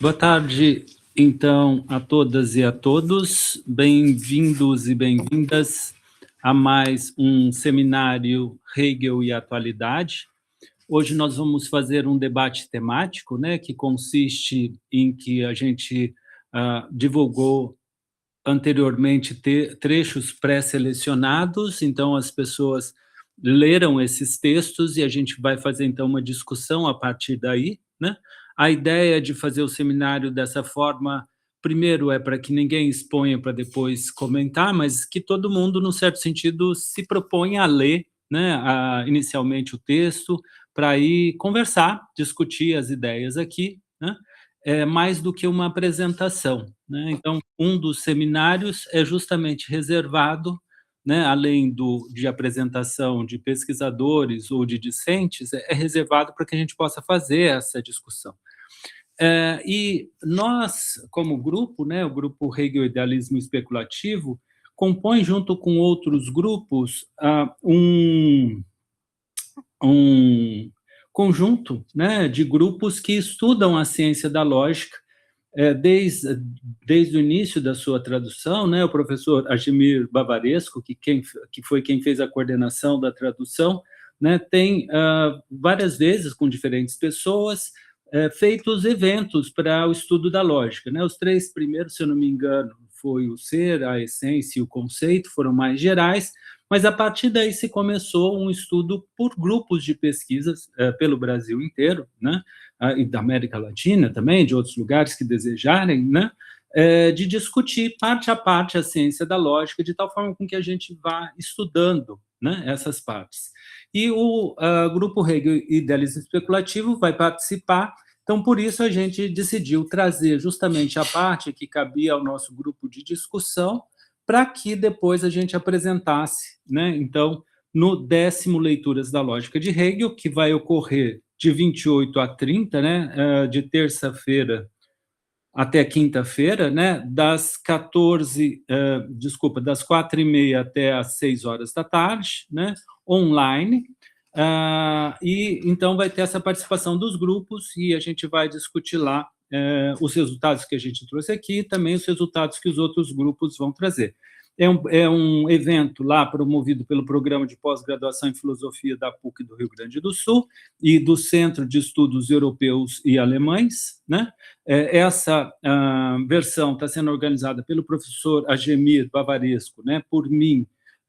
Boa tarde, então, a todas e a todos. Bem-vindos e bem-vindas a mais um seminário Hegel e Atualidade. Hoje nós vamos fazer um debate temático, né, que consiste em que a gente divulgou anteriormente trechos pré-selecionados, então as pessoas leram esses textos e a gente vai fazer então uma discussão a partir daí, né? A ideia de fazer o seminário dessa forma, primeiro é para que ninguém exponha para depois comentar, mas que todo mundo, num certo sentido, se proponha a ler, né, inicialmente o texto, para aí conversar, discutir as ideias aqui, né? Mais do que uma apresentação, né? Então, um dos seminários é justamente reservado, né, além de apresentação de pesquisadores ou de discentes, é reservado para que a gente possa fazer essa discussão. E nós, como grupo, né, o grupo Hegel Idealismo Especulativo, compõe junto com outros grupos um conjunto, né, de grupos que estudam a ciência da lógica desde o início da sua tradução, né, o professor Ademir Bavaresco, que foi quem fez a coordenação da tradução, né, tem várias vezes com diferentes pessoas feitos eventos para o estudo da lógica, né? Os três primeiros, se eu não me engano, foi o ser, a essência e o conceito, foram mais gerais, mas a partir daí se começou um estudo por grupos de pesquisas pelo Brasil inteiro, né? E da América Latina também, de outros lugares que desejarem, né? De discutir parte a parte a ciência da lógica, de tal forma com que a gente vá estudando, né, essas partes. E o Grupo Hegel Idealismo Especulativo vai participar, então por isso a gente decidiu trazer justamente a parte que cabia ao nosso grupo de discussão, para que depois a gente apresentasse, né? Então, no 10º Leituras da Lógica de Hegel, que vai ocorrer de 28 a 30, né, de terça-feira até quinta-feira, né, das 4h30 até as 6 horas da tarde, né, online, e então vai ter essa participação dos grupos e a gente vai discutir lá os resultados que a gente trouxe aqui e também os resultados que os outros grupos vão trazer. É um evento lá promovido pelo Programa de Pós-Graduação em Filosofia da PUC do Rio Grande do Sul e do Centro de Estudos Europeus e Alemães, né? Essa versão está sendo organizada pelo professor Ademir Bavaresco, né, por mim,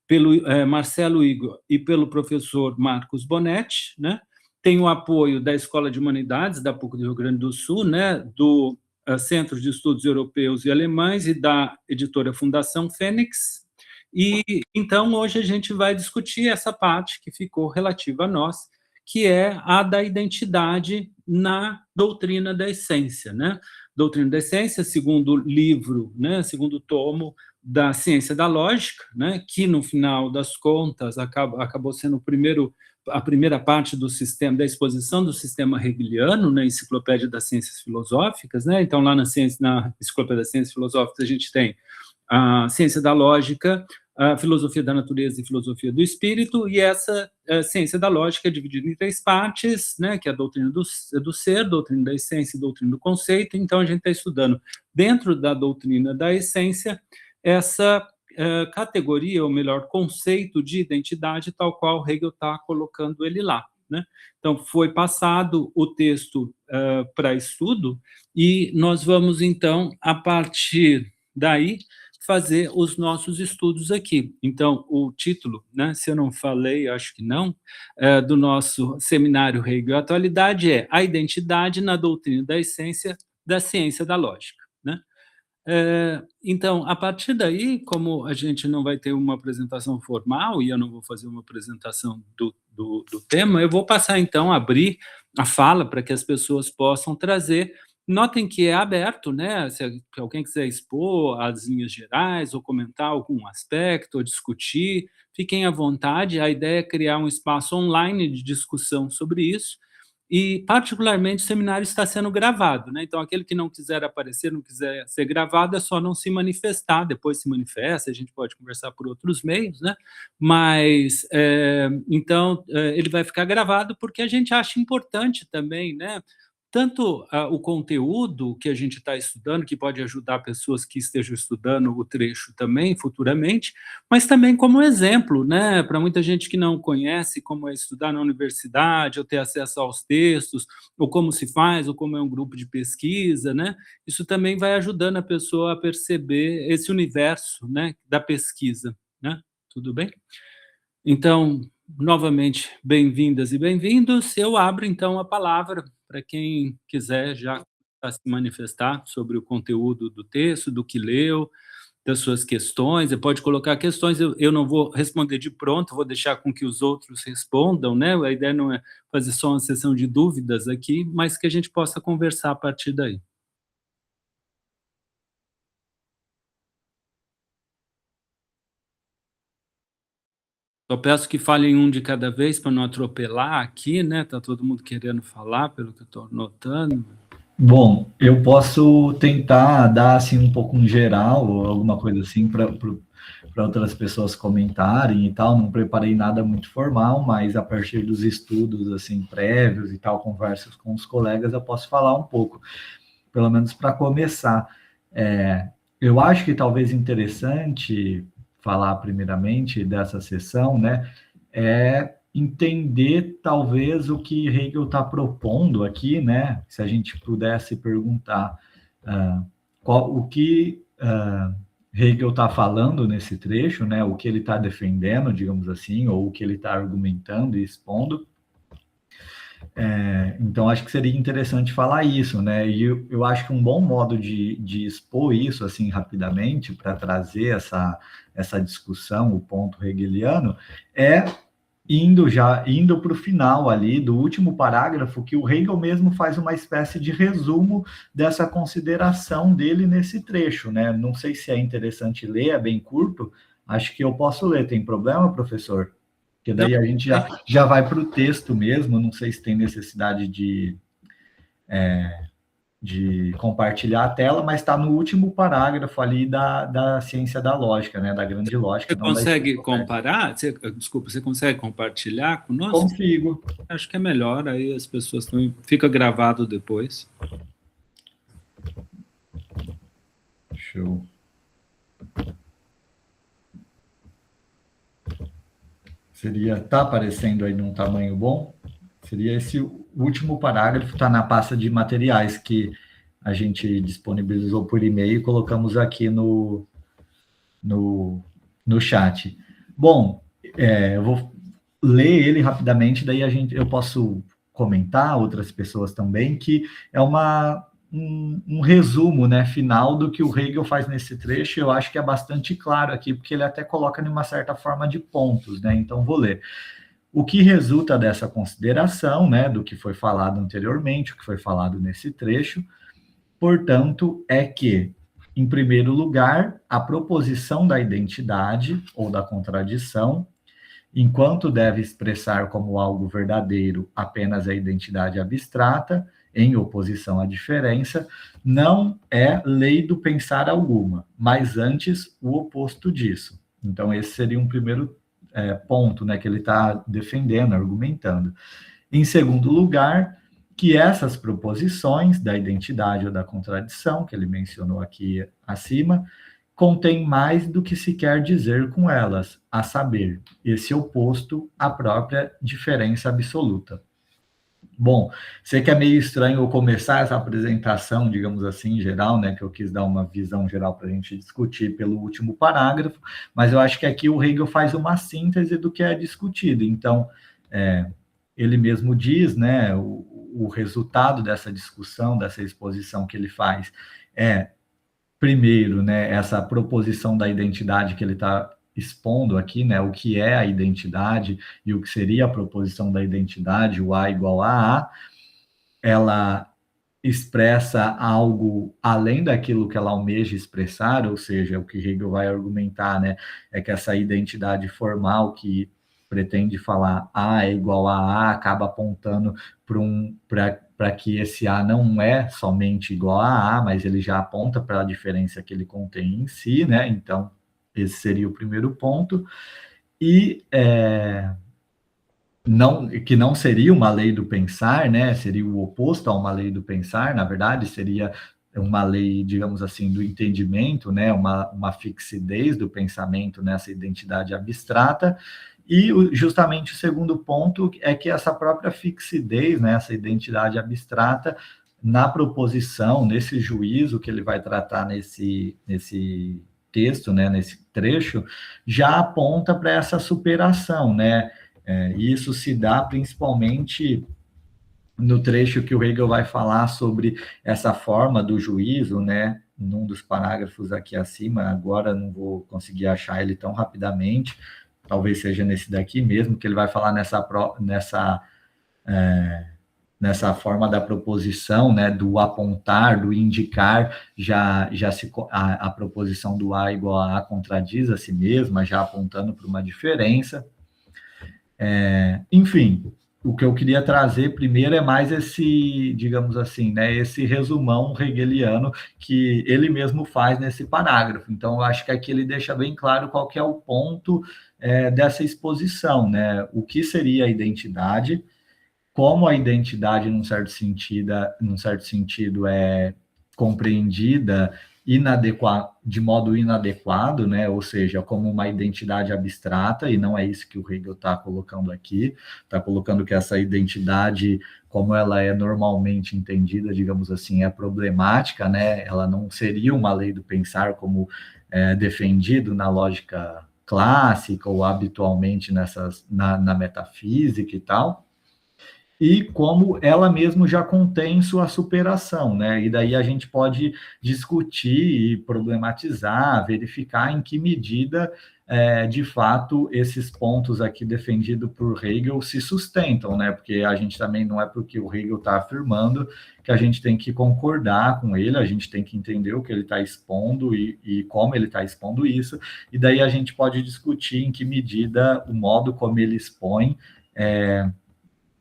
pelo Marcelo Igor e pelo professor Marcos Bonetti, né? Tem o apoio da Escola de Humanidades da PUC do Rio Grande do Sul, né, do Centro de Estudos Europeus e Alemães e da editora Fundação Fênix. E então hoje a gente vai discutir essa parte que ficou relativa a nós, que é a da identidade na doutrina da essência, né? Doutrina da essência, segundo livro, né, segundo tomo da ciência da lógica, né, que no final das contas acabou sendo a primeira parte do sistema, da exposição do sistema hegeliano na Enciclopédia das Ciências Filosóficas, né? Então lá na Enciclopédia das Ciências Filosóficas a gente tem a ciência da lógica, a filosofia da natureza e filosofia do espírito, e essa ciência da lógica é dividida em 3 partes, né, que é a doutrina do ser, doutrina da essência e doutrina do conceito. Então a gente está estudando dentro da doutrina da essência essa categoria, ou melhor, conceito de identidade, tal qual Hegel está colocando ele lá, né? Então, foi passado o texto para estudo, e nós vamos, então, a partir daí, fazer os nossos estudos aqui. Então, o título, né, se eu não falei, acho que não, do nosso seminário Hegel e Atualidade é A Identidade na Doutrina da Essência da Ciência da Lógica, né? Então, a partir daí, como a gente não vai ter uma apresentação formal e eu não vou fazer uma apresentação do tema, eu vou passar, então, a abrir a fala para que as pessoas possam trazer. Notem que é aberto, né? Se alguém quiser expor as linhas gerais ou comentar algum aspecto ou discutir, fiquem à vontade. A ideia é criar um espaço online de discussão sobre isso. E, particularmente, o seminário está sendo gravado, né? Então, aquele que não quiser aparecer, não quiser ser gravado, é só não se manifestar, depois se manifesta, a gente pode conversar por outros meios, né? Mas, então, ele vai ficar gravado porque a gente acha importante também, né? tanto o conteúdo que a gente está estudando, que pode ajudar pessoas que estejam estudando o trecho também, futuramente, mas também como exemplo, né, para muita gente que não conhece como é estudar na universidade, ou ter acesso aos textos, ou como se faz, ou como é um grupo de pesquisa, né, isso também vai ajudando a pessoa a perceber esse universo, né, da pesquisa, né, tudo bem? Então, novamente, bem-vindas e bem-vindos. Eu abro, então, a palavra para quem quiser já se manifestar sobre o conteúdo do texto, do que leu, das suas questões. Você pode colocar questões, eu não vou responder de pronto, vou deixar com que os outros respondam, né? A ideia não é fazer só uma sessão de dúvidas aqui, mas que a gente possa conversar a partir daí. Só peço que falem um de cada vez para não atropelar aqui, né? Está todo mundo querendo falar, pelo que eu estou notando. Bom, eu posso tentar dar assim um pouco um geral ou alguma coisa assim para outras pessoas comentarem e tal. Não preparei nada muito formal, mas a partir dos estudos assim prévios e tal, conversas com os colegas, eu posso falar um pouco, pelo menos para começar. Eu acho que talvez interessante falar primeiramente dessa sessão, né? É entender talvez o que Hegel está propondo aqui, né? Se a gente pudesse perguntar o que Hegel está falando nesse trecho, né? O que ele está defendendo, digamos assim, ou o que ele está argumentando e expondo. Então, acho que seria interessante falar isso, né? E eu acho que um bom modo de expor isso, assim, rapidamente, para trazer essa discussão, o ponto hegeliano, é indo para o final ali do último parágrafo, que o Hegel mesmo faz uma espécie de resumo dessa consideração dele nesse trecho, né? Não sei se é interessante ler, é bem curto, acho que eu posso ler, tem problema, professor? Porque Não, daí a gente já vai para o texto mesmo, não sei se tem necessidade de compartilhar a tela, mas está no último parágrafo ali da ciência da lógica, né? Da grande lógica, você não da consegue descoberta. comparar? Desculpa, você consegue compartilhar conosco? Consigo. Acho que é melhor, aí as pessoas também. Fica gravado depois. Show. Tá aparecendo aí num tamanho bom? Seria esse último parágrafo, está na pasta de materiais que a gente disponibilizou por e-mail e colocamos aqui no chat. Bom, eu vou ler ele rapidamente, daí eu posso comentar, outras pessoas também, que é um resumo, né, final do que o Hegel faz nesse trecho. Eu acho que é bastante claro aqui, porque ele até coloca em uma certa forma de pontos, né? Então, vou ler. O que resulta dessa consideração, né, do que foi falado anteriormente, o que foi falado nesse trecho, portanto, é que, em primeiro lugar, a proposição da identidade ou da contradição, enquanto deve expressar como algo verdadeiro apenas a identidade abstrata, em oposição à diferença, não é lei do pensar alguma, mas antes o oposto disso. Então, esse seria um primeiro ponto, né, que ele está defendendo, argumentando. Em segundo lugar, que essas proposições da identidade ou da contradição, que ele mencionou aqui acima, contém mais do que se quer dizer com elas, a saber, esse oposto à própria diferença absoluta. Bom, sei que é meio estranho eu começar essa apresentação, digamos assim, em geral, né, que eu quis dar uma visão geral para a gente discutir pelo último parágrafo, mas eu acho que aqui o Hegel faz uma síntese do que é discutido. Então, ele mesmo diz, né, o resultado dessa discussão, dessa exposição que ele faz é, primeiro, né, essa proposição da identidade que ele está expondo aqui, né, o que é a identidade e o que seria a proposição da identidade, o A igual a A, ela expressa algo além daquilo que ela almeja expressar, ou seja, o que Hegel vai argumentar, né, é que essa identidade formal que pretende falar A é igual a A, acaba apontando para que esse A não é somente igual a A, mas ele já aponta para a diferença que ele contém em si, né? Então, esse seria o primeiro ponto. E que não seria uma lei do pensar, né? Seria o oposto a uma lei do pensar, na verdade, seria uma lei, digamos assim, do entendimento, né? Uma fixidez do pensamento nessa identidade abstrata. E justamente o segundo ponto é que essa própria fixidez, né? Essa identidade abstrata, na proposição, nesse juízo que ele vai tratar nesse texto, né? Nesse trecho, já aponta para essa superação, né? Isso se dá principalmente no trecho que o Hegel vai falar sobre essa forma do juízo, né? Num dos parágrafos aqui acima, agora não vou conseguir achar ele tão rapidamente, talvez seja nesse daqui mesmo, que ele vai falar nessa forma da proposição, né? Do apontar, do indicar, a proposição do A igual a contradiz a si mesma, já apontando para uma diferença. Enfim, o que eu queria trazer primeiro é mais esse, digamos assim, né, esse resumão hegeliano que ele mesmo faz nesse parágrafo. Então, eu acho que aqui ele deixa bem claro qual que é o ponto dessa exposição, né? O que seria a identidade, como a identidade, num certo sentido, é compreendida de modo inadequado, né? Ou seja, como uma identidade abstrata, e não é isso que o Hegel está colocando aqui, está colocando que essa identidade, como ela é normalmente entendida, digamos assim, é problemática, né? Ela não seria uma lei do pensar como defendido na lógica clássica ou habitualmente na metafísica e tal, e como ela mesma já contém sua superação, né? E daí a gente pode discutir e problematizar, verificar em que medida, de fato, esses pontos aqui defendidos por Hegel se sustentam, né? Porque a gente também não é porque o Hegel está afirmando que a gente tem que concordar com ele, a gente tem que entender o que ele está expondo e como ele está expondo isso, e daí a gente pode discutir em que medida o modo como ele expõe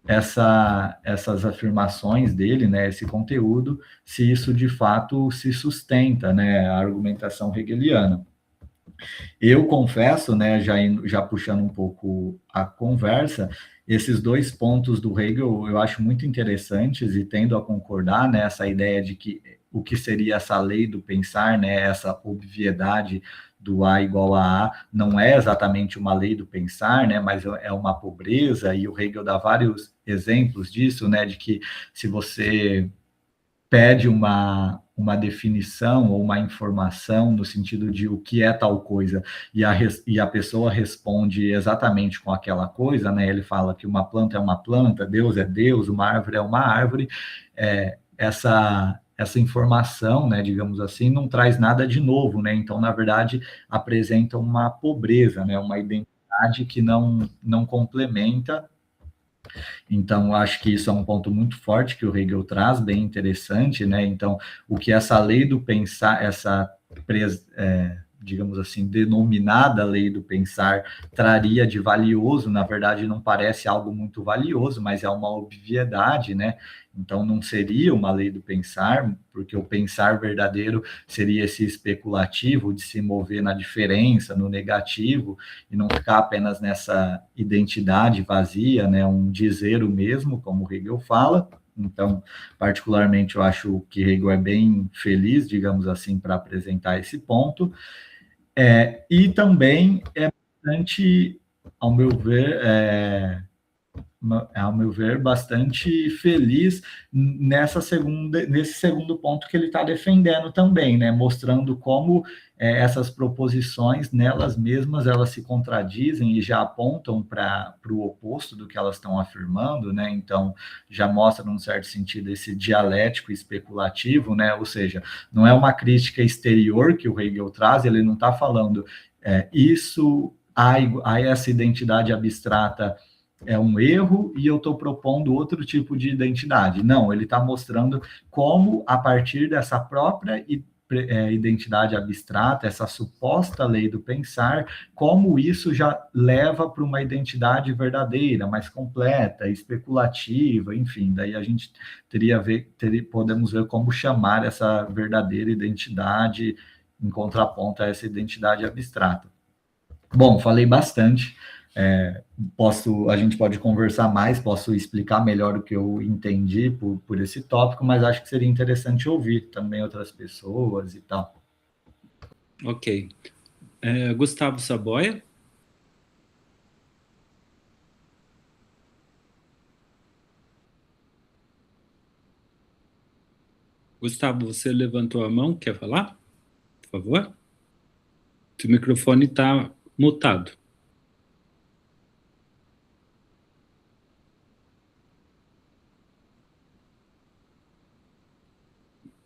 essas afirmações dele, né, esse conteúdo, se isso de fato se sustenta, né, a argumentação hegeliana. Eu confesso, né, já puxando um pouco a conversa, esses dois pontos do Hegel eu acho muito interessantes e tendo a concordar nessa ideia de que o que seria essa lei do pensar, né, essa obviedade do A igual a A, não é exatamente uma lei do pensar, né, mas é uma pobreza, e o Hegel dá vários exemplos disso, né, de que se você pede uma definição ou uma informação no sentido de o que é tal coisa, e a pessoa responde exatamente com aquela coisa, né? Ele fala que uma planta é uma planta, Deus é Deus, uma árvore é uma árvore. Essa informação, né, digamos assim, não traz nada de novo, né? Então, na verdade, apresenta uma pobreza, né? Uma identidade que não complementa. Então, acho que isso é um ponto muito forte que o Hegel traz, bem interessante, né? Então, o que essa lei do pensar, digamos assim, denominada lei do pensar, traria de valioso, na verdade, não parece algo muito valioso, mas é uma obviedade, né? Então, não seria uma lei do pensar, porque o pensar verdadeiro seria esse especulativo de se mover na diferença, no negativo, e não ficar apenas nessa identidade vazia, né? Um dizer o mesmo, como Hegel fala. Então, particularmente, eu acho que Hegel é bem feliz, digamos assim, para apresentar esse ponto. E também é bastante, ao meu ver, bastante feliz nesse segundo ponto que ele está defendendo também, né? Mostrando como essas proposições, nelas mesmas, elas se contradizem e já apontam para o oposto do que elas estão afirmando, né? Então, já mostra, num certo sentido, esse dialético especulativo, né? Ou seja, não é uma crítica exterior que o Hegel traz, ele não está falando há essa identidade abstrata é um erro e eu estou propondo outro tipo de identidade. Não, ele está mostrando como, a partir dessa própria identidade abstrata, essa suposta lei do pensar, como isso já leva para uma identidade verdadeira, mais completa, especulativa, enfim, daí a gente podemos ver como chamar essa verdadeira identidade em contraponto a essa identidade abstrata. Bom, falei bastante. A gente pode conversar mais, posso explicar melhor o que eu entendi por esse tópico, mas acho que seria interessante ouvir também outras pessoas e tal. Ok. Gustavo Saboia? Gustavo, você levantou a mão, quer falar? Por favor? Seu microfone está mutado.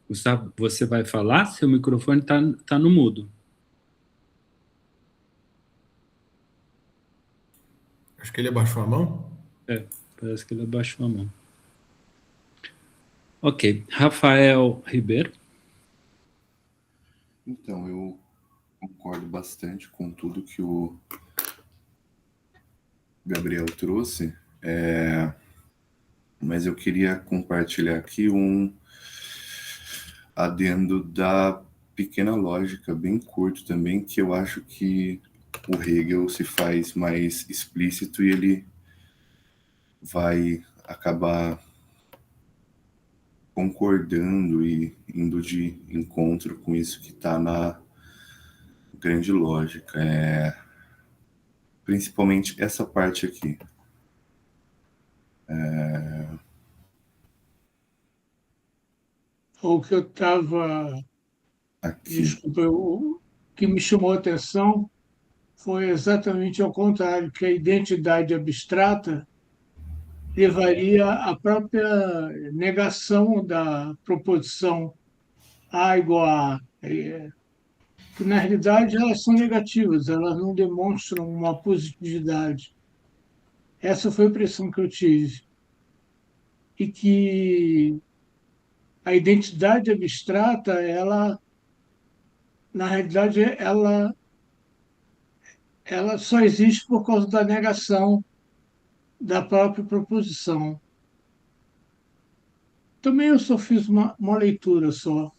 Gustavo, você vai falar? Seu microfone está no mudo. Acho que ele abaixou a mão. Parece que ele abaixou a mão. Ok. Rafael Ribeiro. Então, eu concordo bastante com tudo que o Gabriel trouxe, mas eu queria compartilhar aqui um adendo da pequena lógica, bem curto também, que eu acho que o Hegel se faz mais explícito e ele vai acabar concordando e indo de encontro com isso que está na grande lógica. Principalmente essa parte aqui. O que eu estava... Aqui. Desculpa, o que me chamou a atenção foi exatamente ao contrário, que a identidade abstrata levaria à própria negação da proposição A igual a A. Que, na realidade, elas são negativas, elas não demonstram uma positividade. Essa foi a impressão que eu tive. E que a identidade abstrata, ela, na realidade, ela só existe por causa da negação da própria proposição. Também eu só fiz uma leitura só,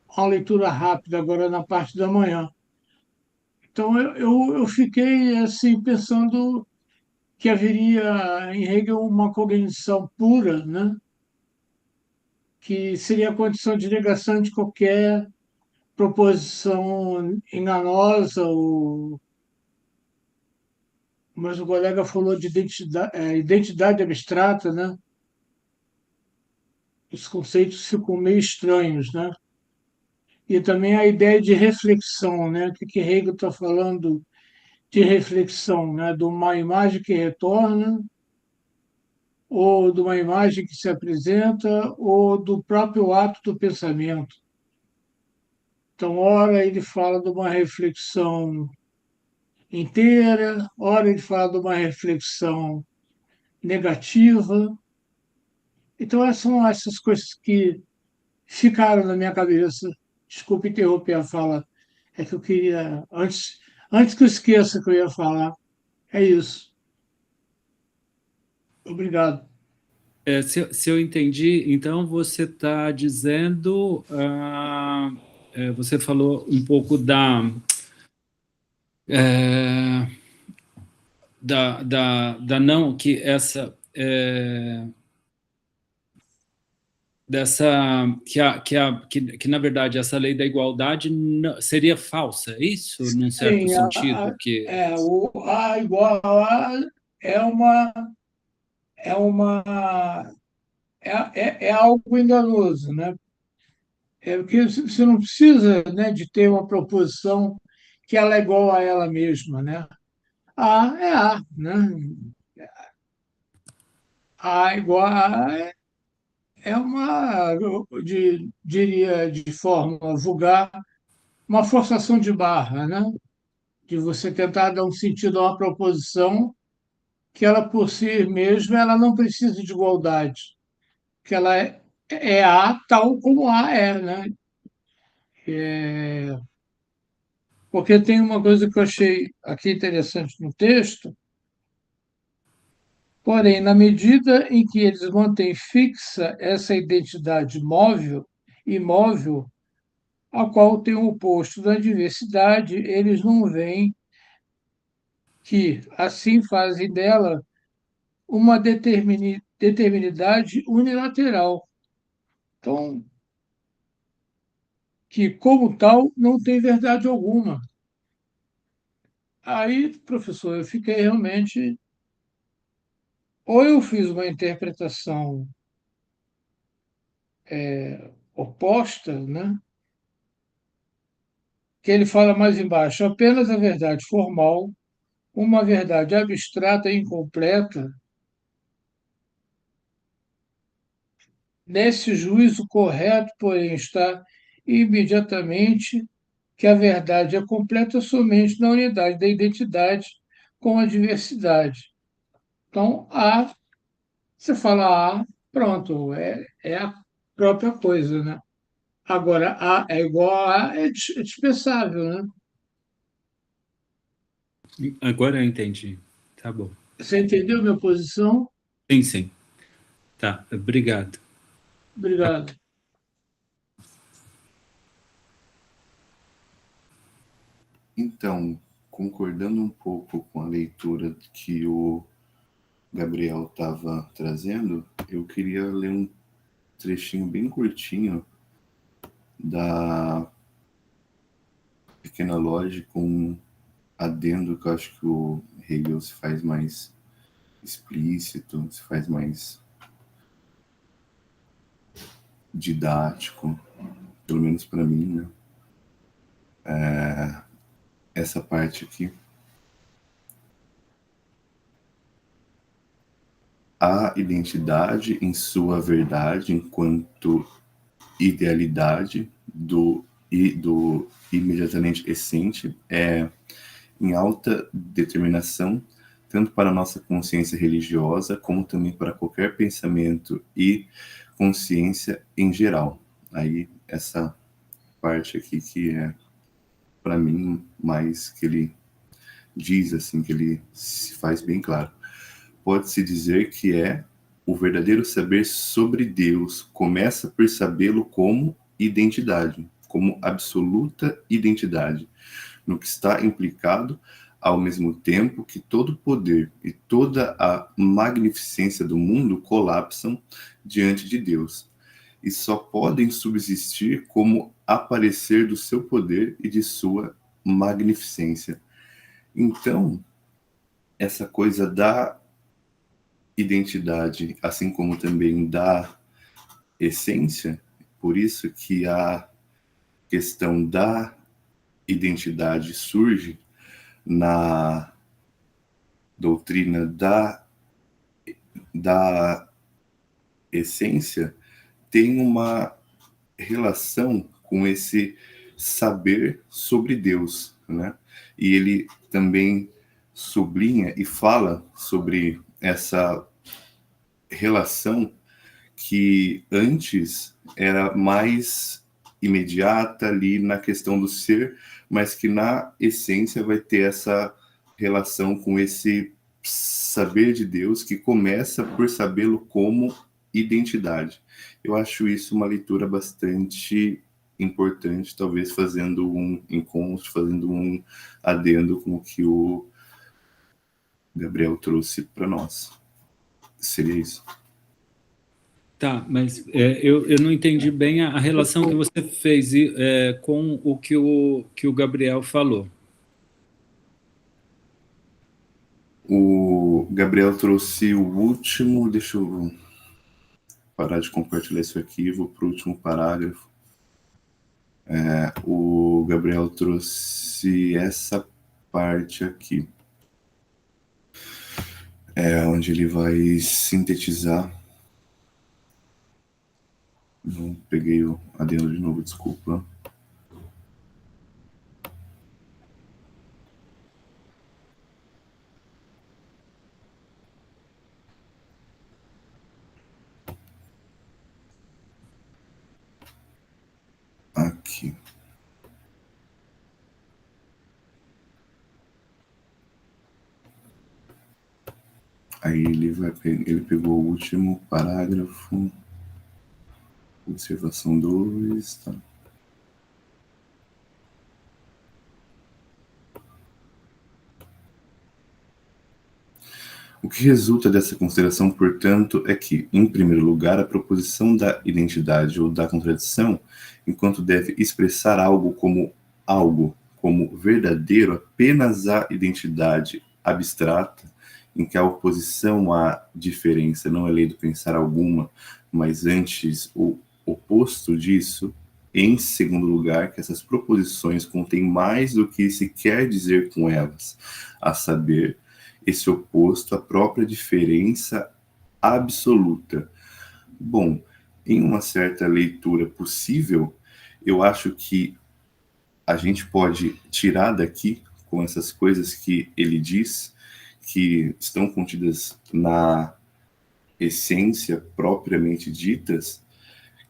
uma leitura rápida agora na parte da manhã. Então eu fiquei assim pensando que haveria em Hegel uma cognição pura, né? Que seria a condição de negação de qualquer proposição enganosa, mas o colega falou de identidade abstrata, né? Os conceitos ficam meio estranhos, né? E também a ideia de reflexão, né? O que Hegel está falando de reflexão, né? De uma imagem que retorna, ou de uma imagem que se apresenta, ou do próprio ato do pensamento. Então, ora ele fala de uma reflexão inteira, ora ele fala de uma reflexão negativa. Então, essas são essas coisas que ficaram na minha cabeça. Desculpe interromper a fala, é que eu queria, antes que eu esqueça que eu ia falar, é isso. Obrigado. Se eu entendi, então você está dizendo, você falou um pouco da não, que essa que na verdade essa lei da igualdade seria falsa, é isso? Num certo Sim, sentido que o A igual a A é uma é uma é algo enganoso, né? É porque você não precisa, né, de ter uma proposição que ela é igual a ela mesma, né? A é A, né? A igual a A é uma, diria de forma vulgar, uma forçação de barra, né? De você tentar dar um sentido a uma proposição que ela por si mesma ela não precisa de igualdade, que ela é A tal como A é, né? Porque tem uma coisa que eu achei aqui interessante no texto, porém, na medida em que eles mantêm fixa essa identidade móvel, imóvel, a qual tem o oposto da diversidade, eles não veem que assim fazem dela uma determinidade unilateral. Então, que, como tal, não tem verdade alguma. Aí, professor, eu fiquei realmente. Ou eu fiz uma interpretação oposta, né? Que ele fala mais embaixo, apenas a verdade formal, uma verdade abstrata e incompleta. Nesse juízo correto, porém, está imediatamente que a verdade é completa somente na unidade da identidade com a diversidade. Então, A, você fala A, pronto, é a própria coisa, né? Agora, A é igual a A, é dispensável, né? Agora eu entendi. Tá bom. Você entendeu a minha posição? Sim, sim. Tá, obrigado. Obrigado. Então, concordando um pouco com a leitura que o Gabriel estava trazendo, eu queria ler um trechinho bem curtinho da Pequena Lógica, com um adendo que eu acho que o Hegel se faz mais explícito, se faz mais didático, pelo menos para mim, né? Essa parte aqui. A identidade em sua verdade enquanto idealidade do imediatamente essente é em alta determinação, tanto para a nossa consciência religiosa, como também para qualquer pensamento e consciência em geral. Aí, essa parte aqui que é, para mim, mais que ele diz, assim, que ele se faz bem claro. Pode-se dizer que é o verdadeiro saber sobre Deus começa por sabê-lo como identidade, como absoluta identidade, no que está implicado ao mesmo tempo que todo o poder e toda a magnificência do mundo colapsam diante de Deus e só podem subsistir como aparecer do seu poder e de sua magnificência. Então, essa coisa da identidade, assim como também da essência, por isso que a questão da identidade surge na doutrina da essência, tem uma relação com esse saber sobre Deus, né? E ele também sublinha e fala sobre essa relação que antes era mais imediata ali na questão do ser, mas que na essência vai ter essa relação com esse saber de Deus que começa por sabê-lo como identidade. Eu acho isso uma leitura bastante importante, talvez fazendo um encontro, fazendo um adendo com o que o Gabriel trouxe para nós. Seria isso. Tá, mas eu não entendi bem a relação que você fez com o que o Gabriel falou. O Gabriel trouxe o último, deixa eu parar de compartilhar esse arquivo para o último parágrafo. O Gabriel trouxe essa parte aqui, onde ele vai sintetizar. Não peguei o adendo de novo, desculpa. Aqui. Aí ele pegou o último parágrafo, observação 2, tá? O que resulta dessa consideração, portanto, é que, em primeiro lugar, a proposição da identidade ou da contradição, enquanto deve expressar algo, como verdadeiro, apenas a identidade abstrata, em que a oposição à diferença não é lei do pensar alguma, mas antes o oposto disso. Em segundo lugar, que essas proposições contêm mais do que se quer dizer com elas, a saber, esse oposto à própria diferença absoluta. Bom, em uma certa leitura possível, eu acho que a gente pode tirar daqui, com essas coisas que ele diz, que estão contidas na essência propriamente ditas,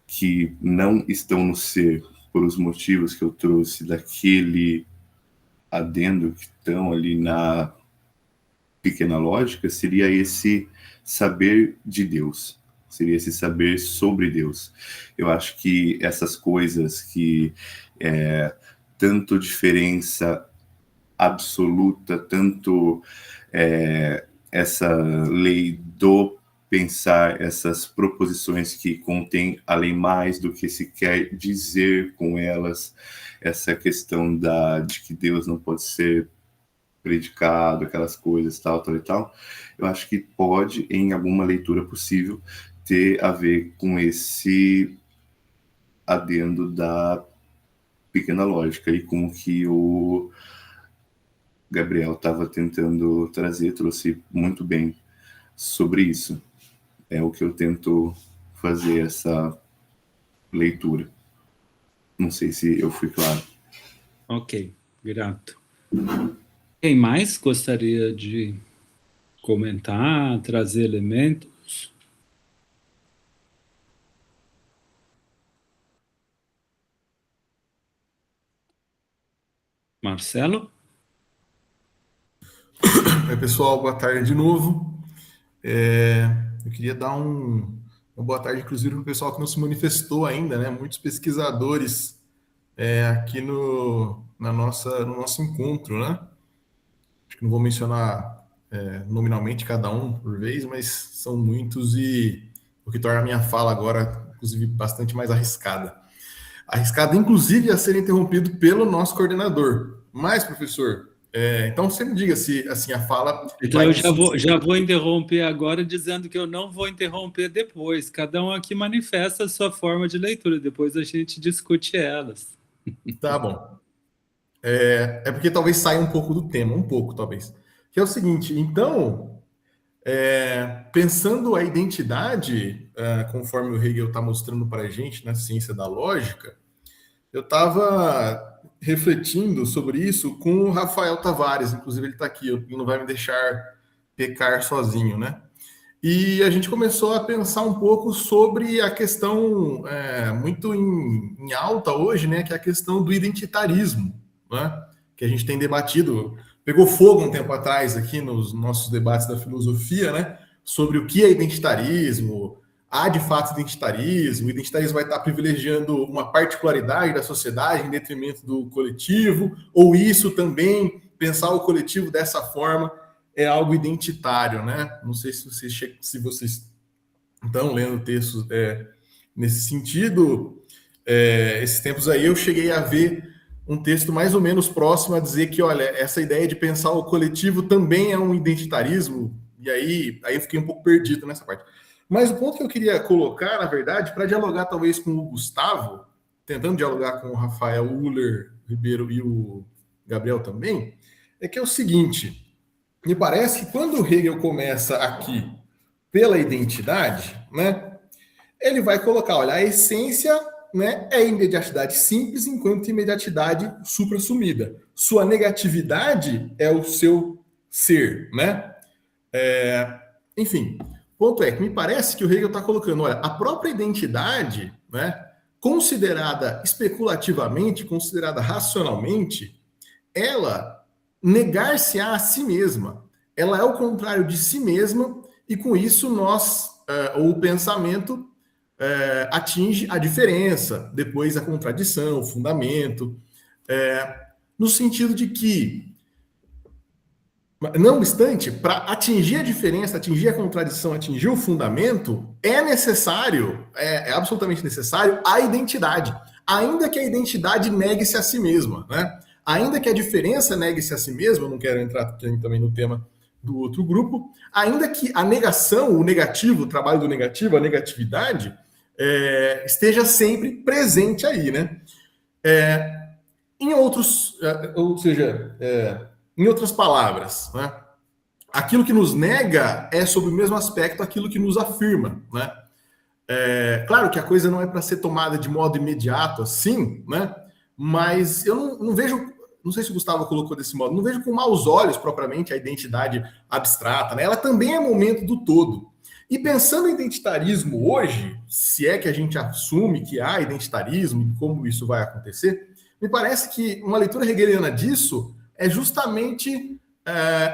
que não estão no ser por os motivos que eu trouxe daquele adendo que estão ali na pequena lógica, seria esse saber de Deus, seria esse saber sobre Deus. Eu acho que essas coisas que tanto diferença absoluta, tanto essa lei do pensar, essas proposições que contêm além mais do que se quer dizer com elas, essa questão de que Deus não pode ser predicado, aquelas coisas, tal, tal e tal, eu acho que pode, em alguma leitura possível, ter a ver com esse adendo da pequena lógica e com o que o Gabriel estava tentando trazer, trouxe muito bem sobre isso. É o que eu tento fazer essa leitura. Não sei se eu fui claro. Ok, grato. Quem mais gostaria de comentar, trazer elementos? Marcelo? Oi, pessoal, boa tarde de novo. Eu queria dar uma boa tarde, inclusive, para o pessoal que não se manifestou ainda, né? Muitos pesquisadores aqui no nosso encontro, né? Acho que não vou mencionar nominalmente cada um por vez, mas são muitos e o que torna a minha fala agora, inclusive, bastante mais arriscada. Arriscada, inclusive, a ser interrompido pelo nosso coordenador. Mas, professor, então você me diga se assim a fala... Então eu já vou interromper agora dizendo que eu não vou interromper depois. Cada um aqui manifesta a sua forma de leitura, depois a gente discute elas. Tá bom. É porque talvez saia um pouco do tema, um pouco talvez. Que é o seguinte, então, pensando a identidade, conforme o Hegel está mostrando para a gente na ciência da lógica, eu estava refletindo sobre isso com o Rafael Tavares, inclusive ele está aqui, ele não vai me deixar pecar sozinho, né? E a gente começou a pensar um pouco sobre a questão muito em alta hoje, né? Que é a questão do identitarismo, né? Que a gente tem debatido, pegou fogo um tempo atrás aqui nos nossos debates da filosofia, né? Sobre o que é identitarismo. Há de fato identitarismo, o identitarismo vai estar privilegiando uma particularidade da sociedade em detrimento do coletivo, ou isso também, pensar o coletivo dessa forma, é algo identitário, né? Não sei se vocês estão lendo textos nesse sentido. Esses tempos aí eu cheguei a ver um texto mais ou menos próximo a dizer que, olha, essa ideia de pensar o coletivo também é um identitarismo, e aí eu fiquei um pouco perdido nessa parte. Mas o ponto que eu queria colocar, na verdade, para dialogar talvez com o Gustavo, tentando dialogar com o Rafael Uller Ribeiro e o Gabriel também, é que é o seguinte, me parece que quando o Hegel começa aqui pela identidade, né, ele vai colocar, olha, a essência, né, é imediatidade simples enquanto imediatidade suprassumida. Sua negatividade é o seu ser, né? Enfim, o ponto é que me parece que o Hegel está colocando, olha, a própria identidade, né, considerada especulativamente, considerada racionalmente, ela negar-se-á a si mesma. Ela é o contrário de si mesma e com isso ou o pensamento atinge a diferença, depois a contradição, o fundamento, no sentido de que Não obstante, para atingir a diferença, atingir a contradição, atingir o fundamento, é necessário, é absolutamente necessário, a identidade. Ainda que a identidade negue-se a si mesma, né? Ainda que a diferença negue-se a si mesma, eu não quero entrar também no tema do outro grupo, ainda que a negação, o negativo, o trabalho do negativo, a negatividade, esteja sempre presente aí, né? Em outros, ou seja, em outras palavras, né? Aquilo que nos nega é, sob o mesmo aspecto, aquilo que nos afirma, né? Claro que a coisa não é para ser tomada de modo imediato, assim, né? Mas eu não vejo, não sei se o Gustavo colocou desse modo, não vejo com maus olhos propriamente a identidade abstrata, né? Ela também é momento do todo. E pensando em identitarismo hoje, se é que a gente assume que há identitarismo e como isso vai acontecer, me parece que uma leitura hegeliana disso é justamente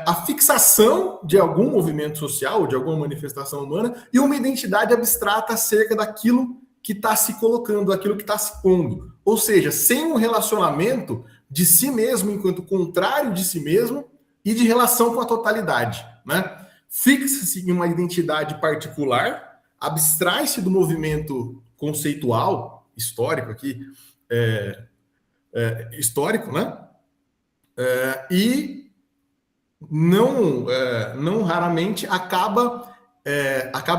a fixação de algum movimento social, de alguma manifestação humana, e uma identidade abstrata acerca daquilo que está se colocando, daquilo que está se pondo. Ou seja, sem um relacionamento de si mesmo enquanto contrário de si mesmo e de relação com a totalidade, né? Fixa-se em uma identidade particular, abstrai-se do movimento conceitual, histórico aqui, histórico, né? E não raramente acaba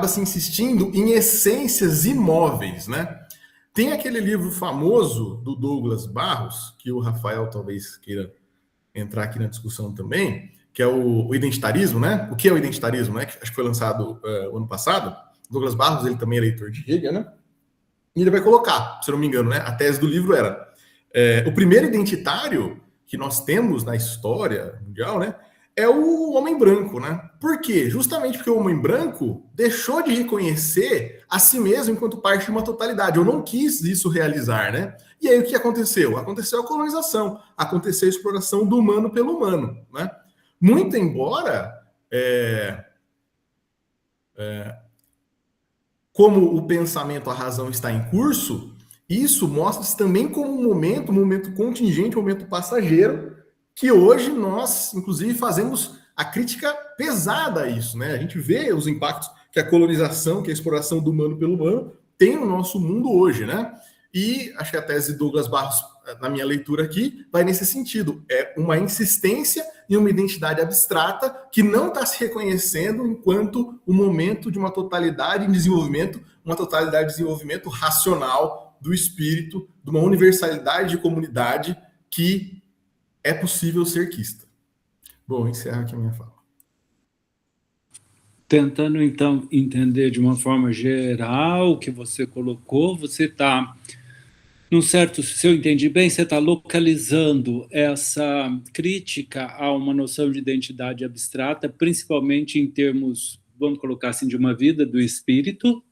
se insistindo em essências imóveis, né? Tem aquele livro famoso do Douglas Barros, que o Rafael talvez queira entrar aqui na discussão também, que é o identitarismo, né? O que é o identitarismo, né? Que acho que foi lançado o ano passado. Douglas Barros, ele também é leitor de Hegel, né? E ele vai colocar, se eu não me engano, né? A tese do livro era o primeiro identitário que nós temos na história mundial, né? É o homem branco, né? Por quê? Justamente porque o homem branco deixou de reconhecer a si mesmo enquanto parte de uma totalidade. Eu não quis isso realizar, né? E aí o que aconteceu? Aconteceu a colonização, aconteceu a exploração do humano pelo humano, né? Muito embora, como o pensamento, a razão está em curso, isso mostra-se também como um momento contingente, um momento passageiro, que hoje nós, inclusive, fazemos a crítica pesada a isso, né? A gente vê os impactos que a colonização, que a exploração do humano pelo humano tem no nosso mundo hoje, né? E acho que a tese de Douglas Barros, na minha leitura aqui, vai nesse sentido. É uma insistência em uma identidade abstrata que não está se reconhecendo enquanto o momento de uma totalidade em desenvolvimento, uma totalidade de desenvolvimento racional do espírito, de uma universalidade de comunidade que é possível ser quista. Bom, encerro aqui a minha fala. Tentando, então, entender de uma forma geral o que você colocou, você está, num certo, se eu entendi bem, você está localizando essa crítica a uma noção de identidade abstrata, principalmente em termos, vamos colocar assim, de uma vida do espírito,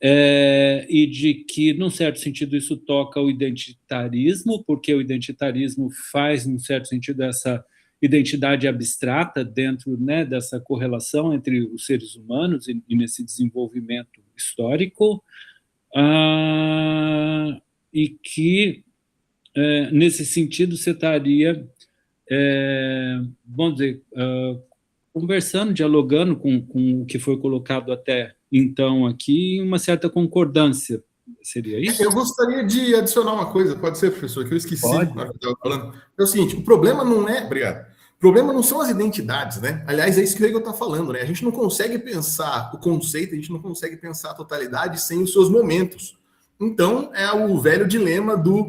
e de que, num certo sentido, isso toca o identitarismo, porque o identitarismo faz, num certo sentido, essa identidade abstrata dentro, né, dessa correlação entre os seres humanos e nesse desenvolvimento histórico, e que, nesse sentido, você estaria, vamos dizer, conversando, dialogando com o que foi colocado até então aqui, em uma certa concordância. Seria isso? Eu gostaria de adicionar uma coisa, pode ser, professor, que eu esqueci. Pode. Na hora que eu estava falando. É o seguinte, o problema não é... Obrigado. O problema não são as identidades, né? Aliás, é isso que o Hegel está falando, né? A gente não consegue pensar o conceito, a gente não consegue pensar a totalidade sem os seus momentos. Então, é o velho dilema do...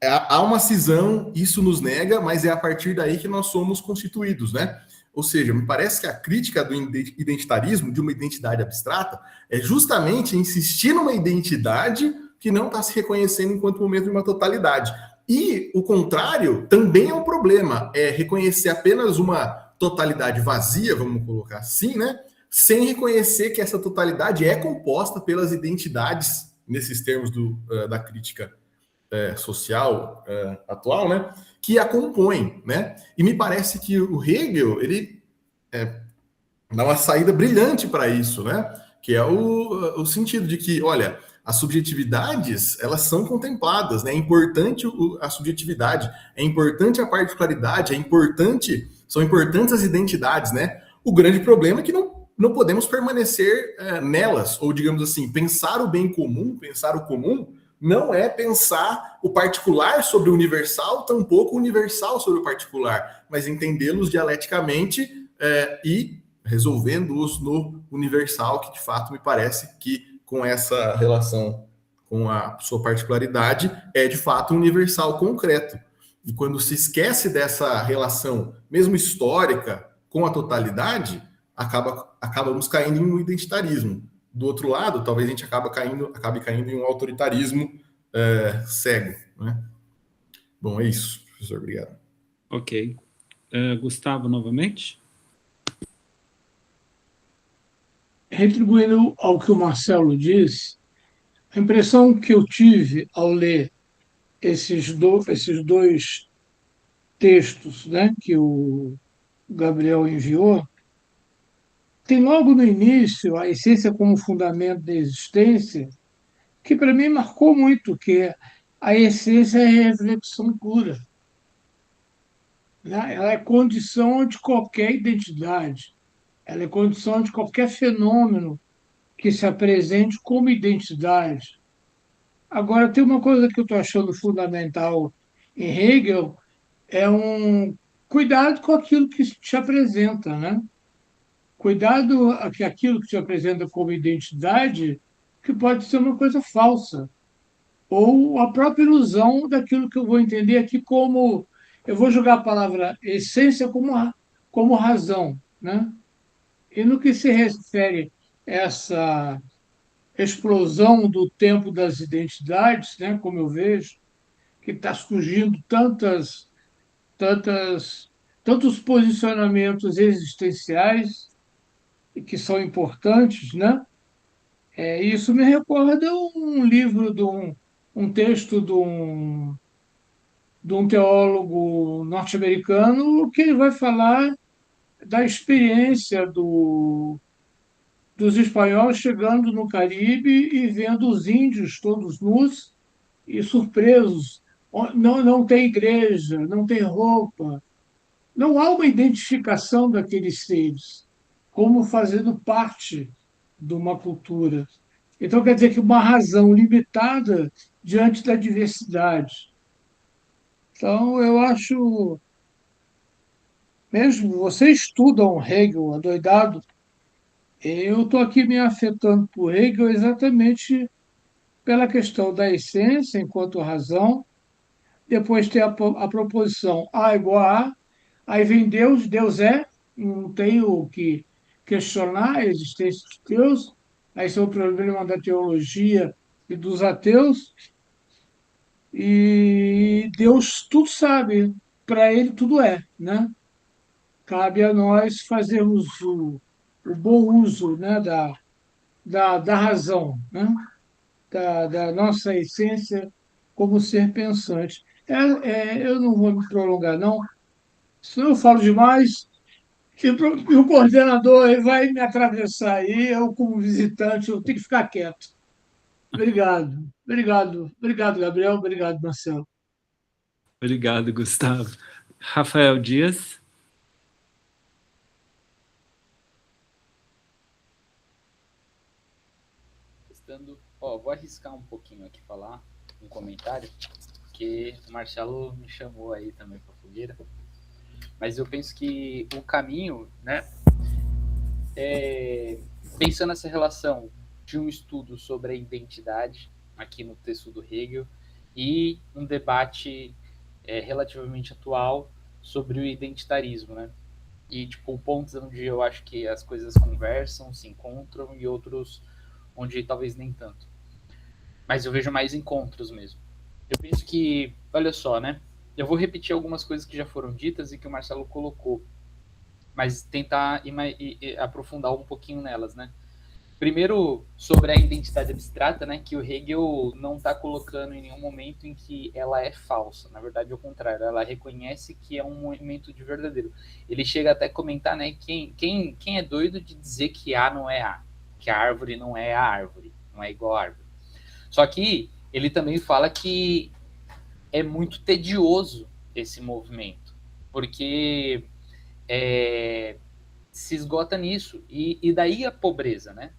há uma cisão, isso nos nega, mas é a partir daí que nós somos constituídos, né? Ou seja, me parece que a crítica do identitarismo, de uma identidade abstrata, é justamente insistir numa identidade que não está se reconhecendo enquanto momento de uma totalidade. E o contrário também é um problema, é reconhecer apenas uma totalidade vazia, vamos colocar assim, né? Sem reconhecer que essa totalidade é composta pelas identidades, nesses termos da crítica social atual, né, que a compõem, né? E me parece que o Hegel, ele dá uma saída brilhante para isso, né? Que é o sentido de que, olha, as subjetividades, elas são contempladas, né? É importante a subjetividade, é importante a particularidade, são importantes as identidades, né? O grande problema é que não podemos permanecer nelas, ou digamos assim, pensar o bem comum, pensar o comum, não é pensar o particular sobre o universal, tampouco o universal sobre o particular, mas entendê-los dialeticamente e resolvendo-os no universal, que de fato me parece que com essa relação com a sua particularidade, é de fato um universal concreto. E quando se esquece dessa relação, mesmo histórica, com a totalidade, acabamos caindo em um identitarismo. Do outro lado, talvez a gente acabe caindo em um autoritarismo cego. Né? Bom, é isso, professor. Obrigado. Ok. Gustavo, novamente? Retribuindo ao que o Marcelo disse, a impressão que eu tive ao ler esses dois textos, né, que o Gabriel enviou, tem logo no início a essência como fundamento da existência, que para mim marcou muito, que a essência é a reflexão pura. Né? Ela é condição de qualquer identidade, ela é condição de qualquer fenômeno que se apresente como identidade. Agora, tem uma coisa que eu estou achando fundamental em Hegel, é um cuidado com aquilo que te apresenta, né? Cuidado que aquilo que te apresenta como identidade, que pode ser uma coisa falsa, ou a própria ilusão daquilo que eu vou entender aqui como, eu vou jogar a palavra essência como razão, né? E no que se refere a essa explosão do tempo das identidades, né, como eu vejo, que está surgindo tantos posicionamentos existenciais e que são importantes, né? Isso me recorda um livro um texto de um teólogo norte-americano que ele vai falar da experiência dos espanhóis chegando no Caribe e vendo os índios todos nus e surpresos. Não tem igreja, não tem roupa, não há uma identificação daqueles seres como fazendo parte de uma cultura. Então, quer dizer que uma razão limitada diante da diversidade. Então, eu acho, mesmo você estuda um Hegel adoidado, eu estou aqui me afetando por Hegel exatamente pela questão da essência enquanto razão, depois tem a proposição A igual a A, aí vem Deus, Deus é, não tem o que questionar a existência de Deus, aí esse é o problema da teologia e dos ateus, e Deus tudo sabe, para ele tudo é, né? Cabe a nós fazermos o bom uso, né, da razão, né? Da nossa essência como ser pensante. Eu não vou me prolongar, não. Se eu falo demais, e o coordenador ele vai me atravessar aí, eu, como visitante, eu tenho que ficar quieto. Obrigado, obrigado, obrigado, Gabriel, obrigado, Marcelo. Obrigado, Gustavo. Rafael Dias. Vou arriscar um pouquinho aqui falar um comentário, porque o Marcelo me chamou aí também para a fogueira, mas eu penso que o caminho, né, pensando nessa relação de um estudo sobre a identidade, aqui no texto do Hegel, e um debate relativamente atual sobre o identitarismo, né? E, tipo, pontos onde eu acho que as coisas conversam, se encontram, e outros onde talvez nem tanto. Mas eu vejo mais encontros mesmo. Eu penso que, olha só, né? Eu vou repetir algumas coisas que já foram ditas e que o Marcelo colocou, mas tentar aprofundar um pouquinho nelas, né? Primeiro, sobre a identidade abstrata, né, que o Hegel não está colocando em nenhum momento em que ela é falsa. Na verdade, ao contrário, ela reconhece que é um movimento de verdadeiro. Ele chega até a comentar, né, quem é doido de dizer que A não é A, que a árvore não é a árvore, não é igual a árvore. Só que ele também fala que é muito tedioso esse movimento, porque se esgota nisso. E daí a pobreza, né?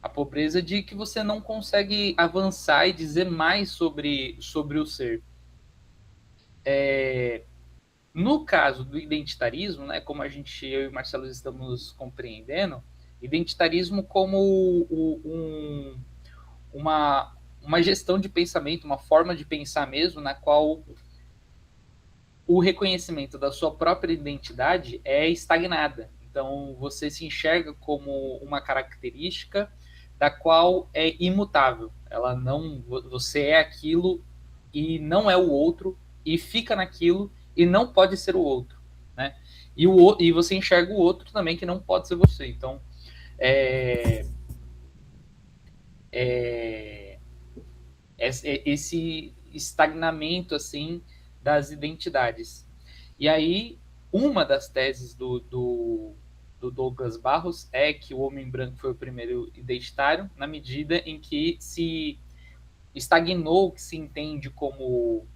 A pobreza de que você não consegue avançar e dizer mais sobre o ser. No caso do identitarismo, né, como eu e o Marcelo estamos compreendendo, identitarismo como uma gestão de pensamento, uma forma de pensar mesmo, na qual o reconhecimento da sua própria identidade é estagnada. Então, você se enxerga como uma característica da qual é imutável. Ela não, você é aquilo e não é o outro, e fica naquilo e não pode ser o outro, né? E você enxerga o outro também que não pode ser você. Então, esse estagnamento assim das identidades. E aí, uma das teses do Douglas Barros é que o homem branco foi o primeiro identitário, na medida em que se estagnou o que se entende como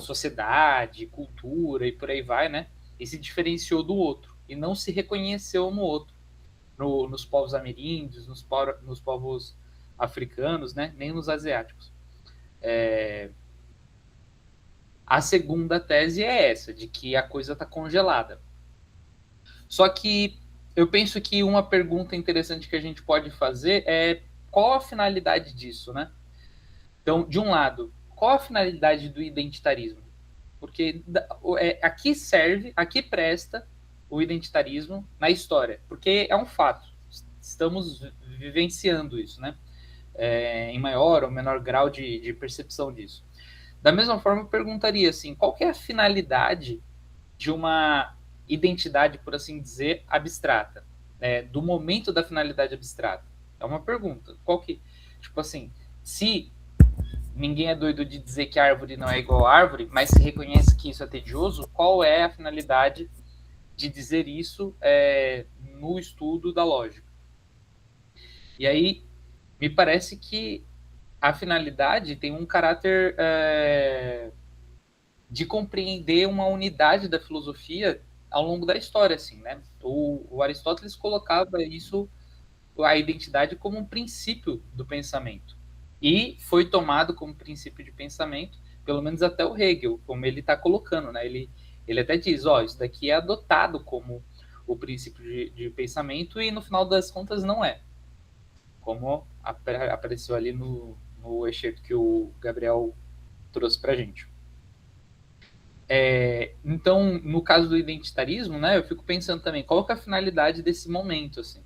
sociedade, cultura e por aí vai, né? E se diferenciou do outro e não se reconheceu no outro, nos povos ameríndios, nos povos africanos, né? Nem nos asiáticos. A segunda tese é essa, de que a coisa está congelada. Só que eu penso que uma pergunta interessante que a gente pode fazer é qual a finalidade disso, né? Então, de um lado, qual a finalidade do identitarismo? Porque aqui presta o identitarismo na história, porque é um fato, estamos vivenciando isso, né? Em maior ou menor grau de percepção disso. Da mesma forma, eu perguntaria assim, qual que é a finalidade de uma identidade, por assim dizer, abstrata, do momento da finalidade abstrata? É uma pergunta. Qual que, tipo assim, se ninguém é doido de dizer que a árvore não é igual a árvore, mas se reconhece que isso é tedioso, qual é a finalidade de dizer isso no estudo da lógica? E aí, me parece que a finalidade tem um caráter de compreender uma unidade da filosofia ao longo da história, assim, né? O Aristóteles colocava isso, a identidade, como um princípio do pensamento. E foi tomado como princípio de pensamento, pelo menos até o Hegel, como ele está colocando, né? Ele até diz, isso daqui é adotado como o princípio de pensamento e no final das contas não é. Como apareceu ali no excerto que o Gabriel trouxe para a gente. Então, no caso do identitarismo, né, eu fico pensando também, qual que é a finalidade desse momento, assim?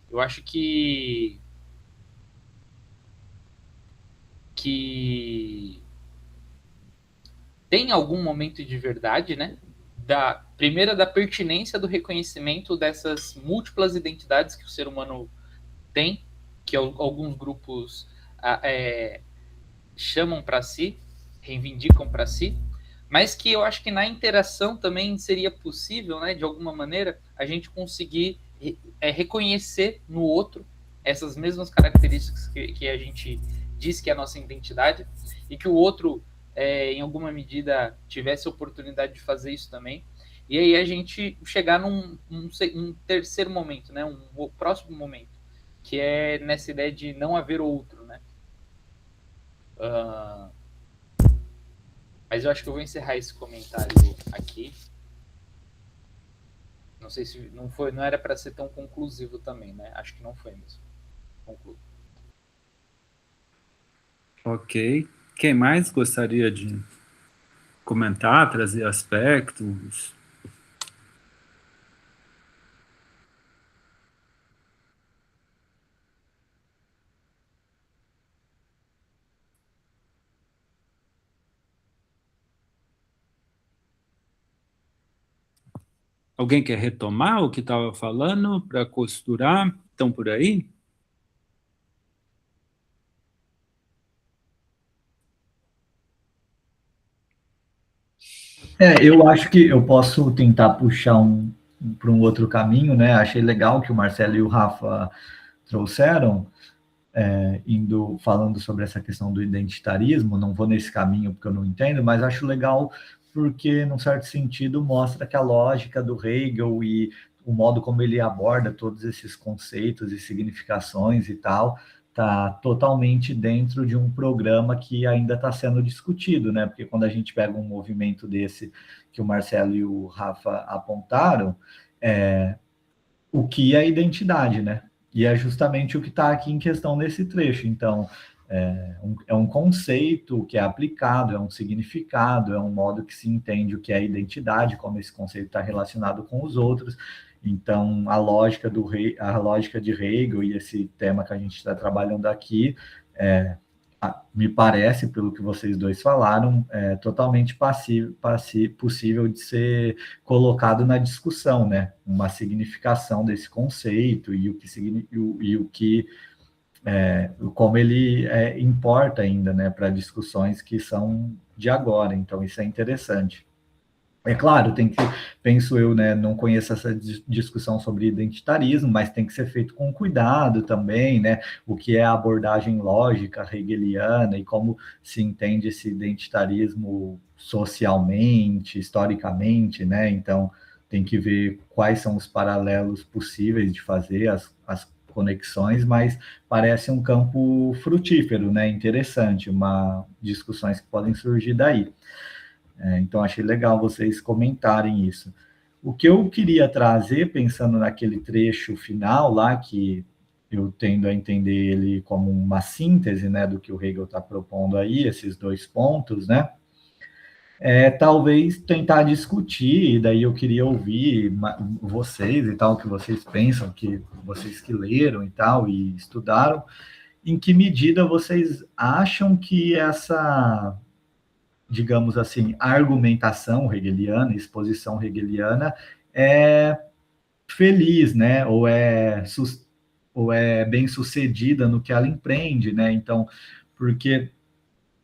Eu acho que tem algum momento de verdade, né? Primeira, da pertinência do reconhecimento dessas múltiplas identidades que o ser humano tem, que alguns grupos chamam para si, reivindicam para si, mas que eu acho que na interação também seria possível, né, de alguma maneira, a gente conseguir reconhecer no outro essas mesmas características que a gente diz que é a nossa identidade, e que o outro, em alguma medida, tivesse a oportunidade de fazer isso também. E aí a gente chegar num terceiro momento, né, um próximo momento, que é nessa ideia de não haver outro, né? Mas eu acho que eu vou encerrar esse comentário aqui. Não sei se não era para ser tão conclusivo também, né? Acho que não foi mesmo. Concluo. Ok. Quem mais gostaria de comentar, trazer aspectos? Alguém quer retomar o que estava falando para costurar? Estão por aí? Eu acho que eu posso tentar puxar para um outro caminho, né? Achei legal que o Marcelo e o Rafa trouxeram. falando sobre essa questão do identitarismo, não vou nesse caminho porque eu não entendo, mas acho legal porque, num certo sentido, mostra que a lógica do Hegel e o modo como ele aborda todos esses conceitos e significações e tal, está totalmente dentro de um programa que ainda está sendo discutido, né? Porque quando a gente pega um movimento desse que o Marcelo e o Rafa apontaram, o que é identidade, né? E é justamente o que está aqui em questão nesse trecho. Então, é um conceito que é aplicado, é um significado, é um modo que se entende o que é identidade, como esse conceito está relacionado com os outros. Então, a lógica de Hegel e esse tema que a gente está trabalhando aqui, me parece, pelo que vocês dois falaram, totalmente possível de ser colocado na discussão, né? Uma significação desse conceito e como ele importa ainda, né, para discussões que são de agora. Então, isso é interessante. É claro, penso eu, né, não conheço essa discussão sobre identitarismo, mas tem que ser feito com cuidado também, né, o que é a abordagem lógica hegeliana e como se entende esse identitarismo socialmente, historicamente, né, então tem que ver quais são os paralelos possíveis de fazer, as conexões, mas parece um campo frutífero, né, interessante, discussões que podem surgir daí. Então, achei legal vocês comentarem isso. O que eu queria trazer, pensando naquele trecho final lá, que eu tendo a entender ele como uma síntese, né, do que o Hegel está propondo aí, esses 2 pontos, né, talvez tentar discutir, e daí eu queria ouvir vocês e tal, o que vocês pensam, que vocês que leram e tal, e estudaram, em que medida vocês acham que essa, digamos assim, argumentação hegeliana, exposição hegeliana é feliz, né? Ou é bem sucedida no que ela empreende, né? Então, porque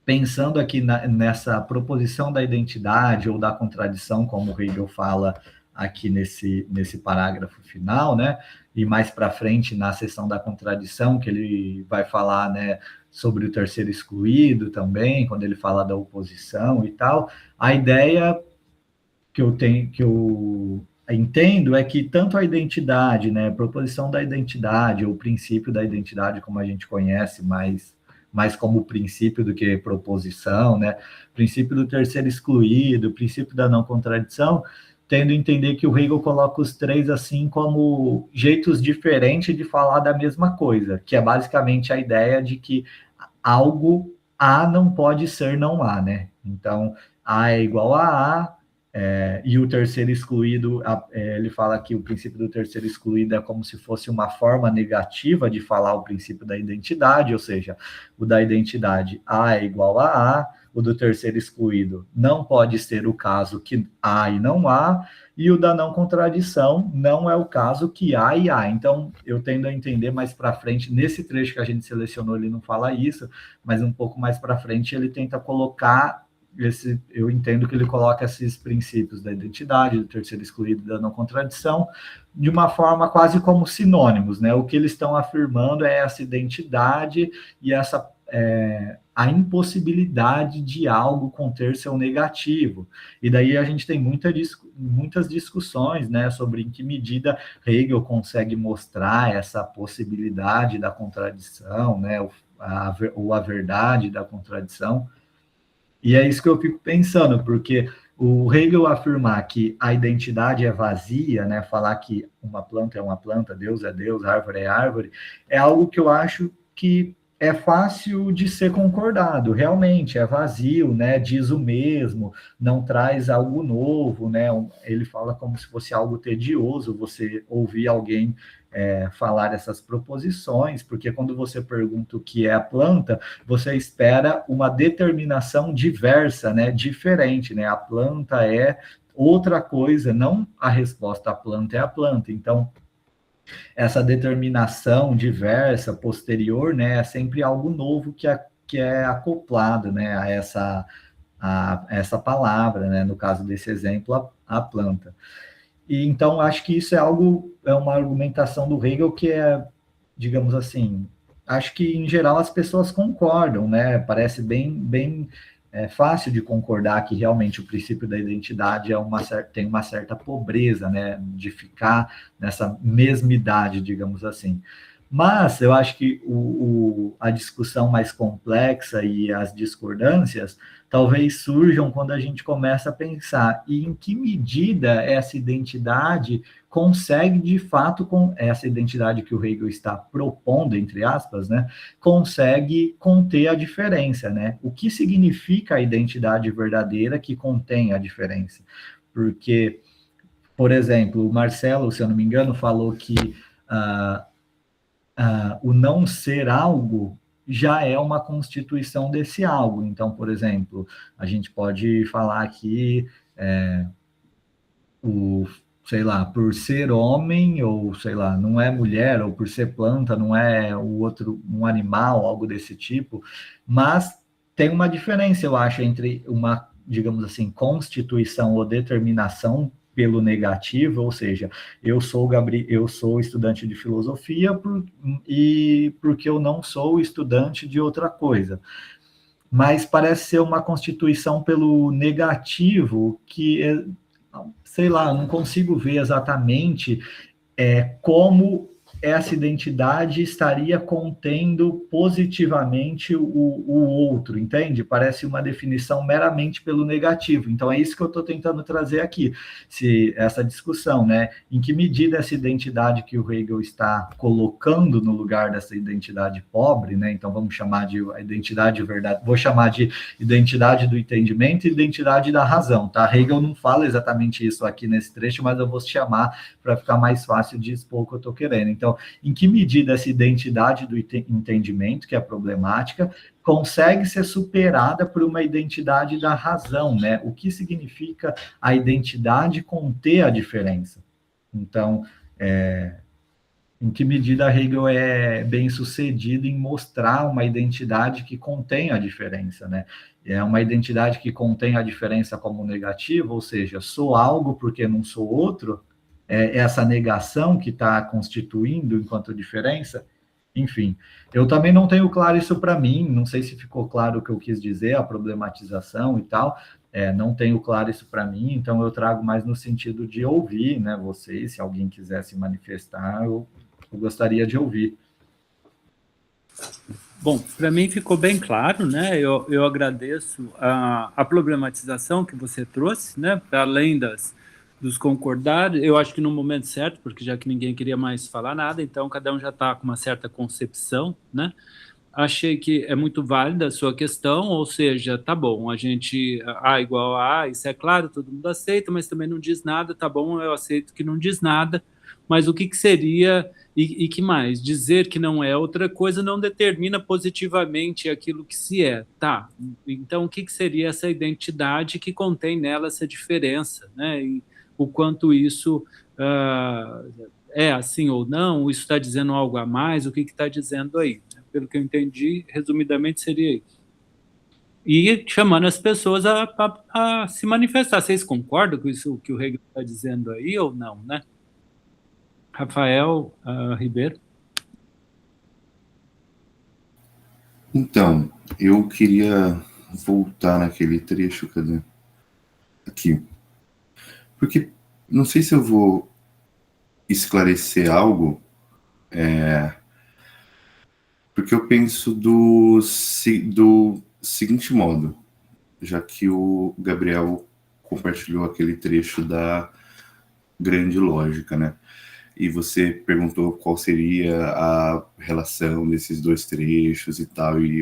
pensando aqui nessa proposição da identidade ou da contradição, como o Hegel fala aqui nesse parágrafo final, né? E mais para frente, na seção da contradição, que ele vai falar, né, sobre o terceiro excluído também, quando ele fala da oposição e tal, a ideia que eu entendo é que tanto a identidade, né, a proposição da identidade, ou o princípio da identidade, como a gente conhece, mais como princípio do que proposição, né, princípio do terceiro excluído, princípio da não contradição, tendo a entender que o Hegel coloca os 3 assim como jeitos diferentes de falar da mesma coisa, que é basicamente a ideia de que algo A não pode ser não A, né? Então, A é igual a A, e o terceiro excluído, ele fala que o princípio do terceiro excluído é como se fosse uma forma negativa de falar o princípio da identidade, ou seja, o da identidade A é igual a A, o do terceiro excluído não pode ser o caso que há e não há, e o da não contradição não é o caso que há e há. Então, eu tendo a entender mais para frente, nesse trecho que a gente selecionou, ele não fala isso, mas um pouco mais para frente ele tenta colocar eu entendo que ele coloca esses princípios da identidade, do terceiro excluído e da não contradição, de uma forma quase como sinônimos, né? O que eles estão afirmando é essa identidade e a impossibilidade de algo conter seu negativo. E daí a gente tem muitas discussões, né, sobre em que medida Hegel consegue mostrar essa possibilidade da contradição, né, ou a verdade da contradição. E é isso que eu fico pensando, porque o Hegel afirmar que a identidade é vazia, né, falar que uma planta é uma planta, Deus é Deus, árvore é árvore, é algo que eu acho que é fácil de ser concordado, realmente é vazio, né, diz o mesmo, não traz algo novo, né, ele fala como se fosse algo tedioso você ouvir alguém falar essas proposições, porque quando você pergunta o que é a planta, você espera uma determinação diversa, né, diferente, né, a planta é outra coisa, não a resposta à planta é a planta, então essa determinação diversa, posterior, né, é sempre algo novo que é acoplado, né, a essa palavra, né, no caso desse exemplo, a planta. E então acho que isso é uma argumentação do Hegel que é, digamos assim, acho que, em geral, as pessoas concordam, né? Parece bem fácil de concordar que realmente o princípio da identidade tem uma certa pobreza, né? De ficar nessa mesmidade, digamos assim. Mas eu acho que a discussão mais complexa e as discordâncias talvez surjam quando a gente começa a pensar em que medida essa identidade consegue, de fato, com essa identidade que o Hegel está propondo, entre aspas, né, consegue conter a diferença, né? O que significa a identidade verdadeira que contém a diferença? Porque, por exemplo, o Marcelo, se eu não me engano, falou que o não ser algo já é uma constituição desse algo. Então, por exemplo, a gente pode falar que sei lá, por ser homem, ou sei lá, não é mulher, ou por ser planta, não é o outro, um animal, algo desse tipo, mas tem uma diferença, eu acho, entre uma, digamos assim, constituição ou determinação pelo negativo, ou seja, eu sou estudante de filosofia e porque eu não sou estudante de outra coisa. Mas parece ser uma constituição pelo negativo que sei lá, não consigo ver exatamente como essa identidade estaria contendo positivamente o outro, entende? Parece uma definição meramente pelo negativo. Então, é isso que eu estou tentando trazer aqui, essa discussão, né? Em que medida essa identidade que o Hegel está colocando no lugar dessa identidade pobre, né? Então, vamos chamar de identidade verdade, vou chamar de identidade do entendimento e identidade da razão, tá? Hegel não fala exatamente isso aqui nesse trecho, mas eu vou chamar para ficar mais fácil de expor o que eu estou querendo. Então, em que medida essa identidade do entendimento, que é problemática, consegue ser superada por uma identidade da razão, né? O que significa a identidade conter a diferença? Então, em que medida Hegel é bem sucedido em mostrar uma identidade que contém a diferença, né? É uma identidade que contém a diferença como negativa, ou seja, sou algo porque não sou outro, essa negação que está constituindo enquanto diferença. Enfim, eu também não tenho claro isso para mim, não sei se ficou claro o que eu quis dizer, a problematização e tal, não tenho claro isso para mim, então eu trago mais no sentido de ouvir, né, vocês, se alguém quiser se manifestar, eu gostaria de ouvir. Bom, para mim ficou bem claro, né? Eu agradeço a problematização que você trouxe, né? Para além dos concordar, eu acho que no momento certo, porque já que ninguém queria mais falar nada, então cada um já está com uma certa concepção, né? Achei que é muito válida a sua questão, ou seja, tá bom, a gente, A igual a A, isso é claro, todo mundo aceita, mas também não diz nada, tá bom, eu aceito que não diz nada, mas o que seria, e que mais? Dizer que não é outra coisa não determina positivamente aquilo que se é, tá? Então, o que seria essa identidade que contém nela essa diferença, né? E o quanto isso é assim ou não, isso está dizendo algo a mais, o que está dizendo aí? Pelo que eu entendi, resumidamente seria isso. E chamando as pessoas a se manifestar. Vocês concordam com isso que o Hegel está dizendo aí ou não, né? Rafael Ribeiro. Então, eu queria voltar naquele trecho, cadê? Aqui. Porque não sei se eu vou esclarecer algo, porque eu penso do seguinte modo, já que o Gabriel compartilhou aquele trecho da grande lógica, né? E você perguntou qual seria a relação desses dois trechos e tal, e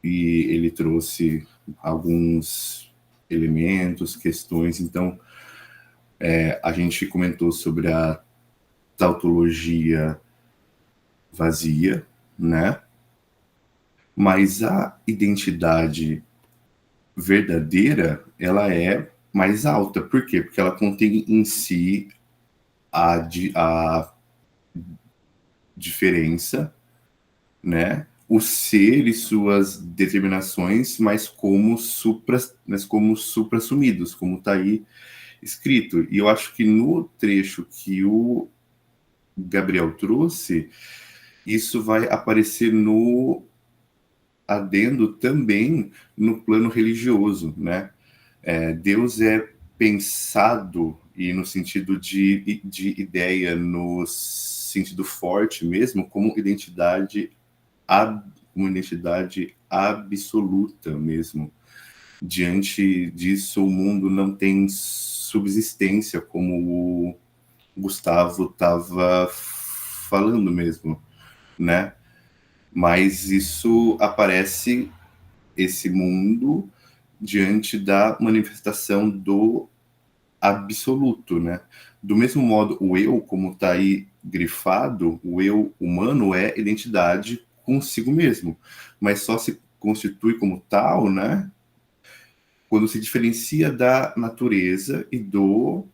ele trouxe alguns elementos, questões. Então, a gente comentou sobre a tautologia vazia, né? Mas a identidade verdadeira, ela é mais alta. Por quê? Porque ela contém em si a diferença, né? O ser e suas determinações, mas como supra-sumidos, como está aí escrito. E eu acho que no trecho que o Gabriel trouxe, isso vai aparecer no adendo também no plano religioso, né? Deus é pensado, e no sentido de ideia, no sentido forte mesmo, como uma identidade absoluta mesmo. Diante disso, o mundo não tem subsistência, como o Gustavo estava falando mesmo, né? Mas isso aparece, esse mundo, diante da manifestação do absoluto, né? Do mesmo modo, o eu, como está aí grifado, o eu humano é identidade consigo mesmo, mas só se constitui como tal, né? Quando se diferencia da natureza e do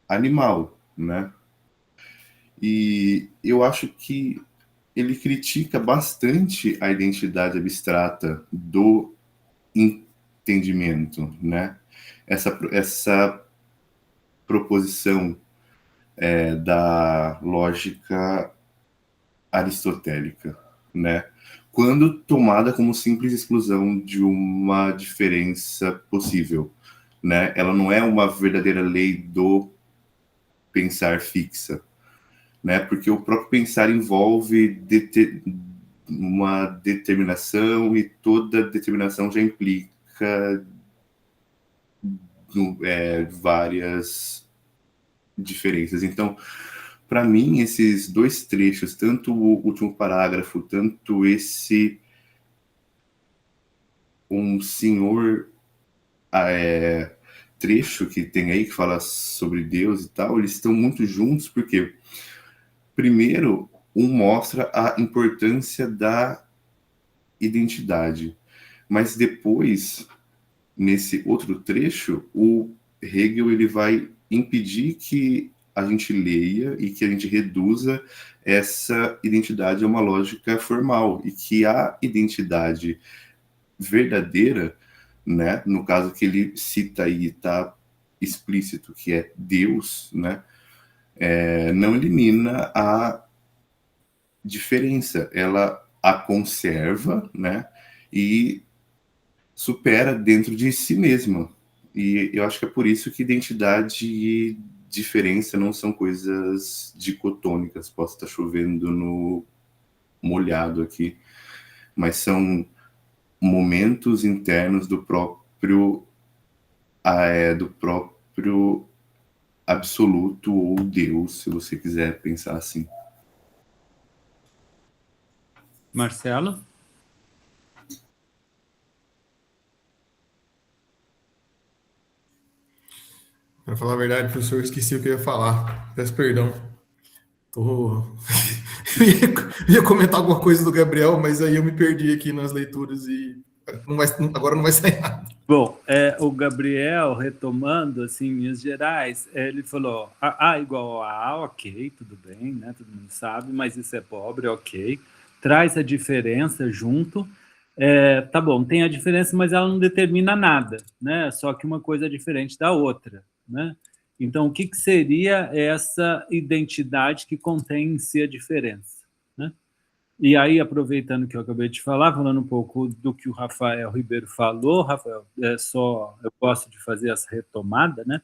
animal, né? E eu acho que ele critica bastante a identidade abstrata do entendimento, né? Essa proposição da lógica aristotélica, né? Quando tomada como simples exclusão de uma diferença possível, né? Ela não é uma verdadeira lei do pensar fixa, né? Porque o próprio pensar envolve uma determinação, e toda determinação já implica várias diferenças. Então, para mim, esses dois trechos, tanto o último parágrafo, tanto esse trecho que tem aí, que fala sobre Deus e tal, eles estão muito juntos, porque, primeiro, um mostra a importância da identidade, mas depois, nesse outro trecho, o Hegel ele vai impedir que a gente leia e que a gente reduza essa identidade a uma lógica formal, e que a identidade verdadeira, né, no caso que ele cita aí, está explícito, que é Deus, né, não elimina a diferença, ela a conserva, né, e supera dentro de si mesma. E eu acho que é por isso que identidade e diferença não são coisas dicotômicas. Posso estar chovendo no molhado aqui, mas são momentos internos do próprio absoluto, ou Deus, se você quiser pensar assim. Marcelo? Para falar a verdade, professor, eu esqueci o que eu ia falar. Peço perdão. Eu ia comentar alguma coisa do Gabriel, mas aí eu me perdi aqui nas leituras e agora não vai sair nada. Bom, o Gabriel, retomando, assim, em linhas gerais, ele falou, A igual a A, ok, tudo bem, né, todo mundo sabe, mas isso é pobre, ok. Traz a diferença junto, tá bom, tem a diferença, mas ela não determina nada, né, só que uma coisa é diferente da outra, né. Então, o que seria essa identidade que contém em si a diferença, né? E aí, aproveitando que eu acabei de falar, falando um pouco do que o Rafael Ribeiro falou, Rafael, eu gosto de fazer essa retomada, né?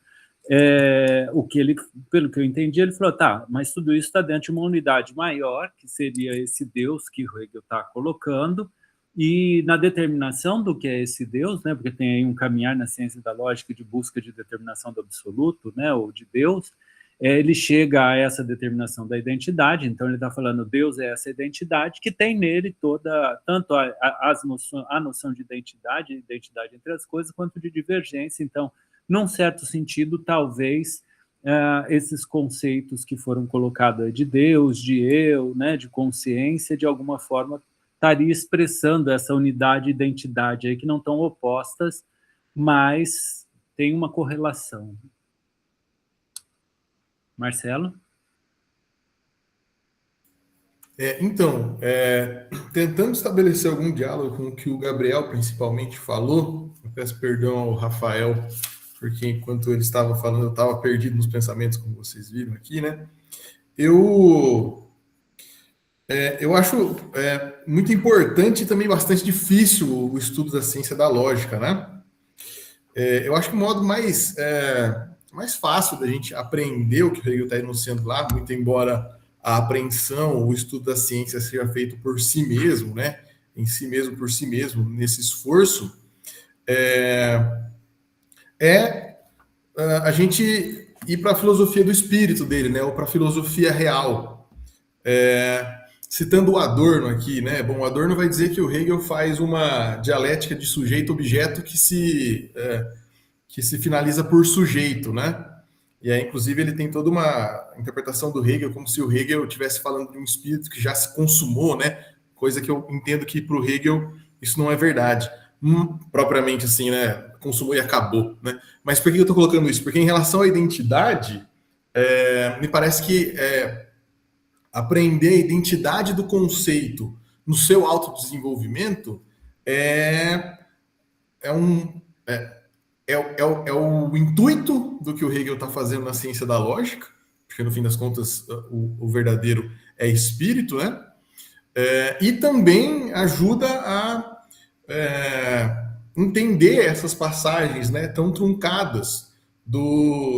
O que ele, pelo que eu entendi, ele falou, tá, mas tudo isso está dentro de uma unidade maior, que seria esse Deus que o Hegel está colocando, e na determinação do que é esse Deus, né? Porque tem aí um caminhar na ciência da lógica de busca de determinação do absoluto, né? Ou de Deus. Ele chega a essa determinação da identidade, então ele está falando Deus é essa identidade que tem nele toda, tanto a noção de identidade entre as coisas, quanto de divergência. Então, num certo sentido, talvez esses conceitos que foram colocados de Deus, de eu, né, de consciência, de alguma forma estaria expressando essa unidade e identidade aí, que não estão opostas, mas tem uma correlação. Marcelo? Então, tentando estabelecer algum diálogo com o que o Gabriel principalmente falou, eu peço perdão ao Rafael, porque enquanto ele estava falando, eu estava perdido nos pensamentos, como vocês viram aqui, né? Eu Eu acho muito importante e também bastante difícil o estudo da ciência da lógica, né? Eu acho que o modo mais fácil da gente aprender o que o Hegel está enunciando lá, muito embora a apreensão, o estudo da ciência seja feito por si mesmo, né? Em si mesmo, por si mesmo, nesse esforço, a gente ir para a filosofia do espírito dele, né? Ou para a filosofia real. Citando o Adorno aqui, né? Bom, o Adorno vai dizer que o Hegel faz uma dialética de sujeito-objeto que se finaliza por sujeito, né? E aí, inclusive, ele tem toda uma interpretação do Hegel como se o Hegel estivesse falando de um espírito que já se consumou, né? Coisa que eu entendo que para o Hegel isso não é verdade. Propriamente assim, né? Consumou e acabou, né? Mas por que eu estou colocando isso? Porque em relação à identidade, me parece que aprender a identidade do conceito no seu autodesenvolvimento é o intuito do que o Hegel está fazendo na ciência da lógica, porque no fim das contas o verdadeiro é espírito, né? E também ajuda a entender essas passagens, né, tão truncadas,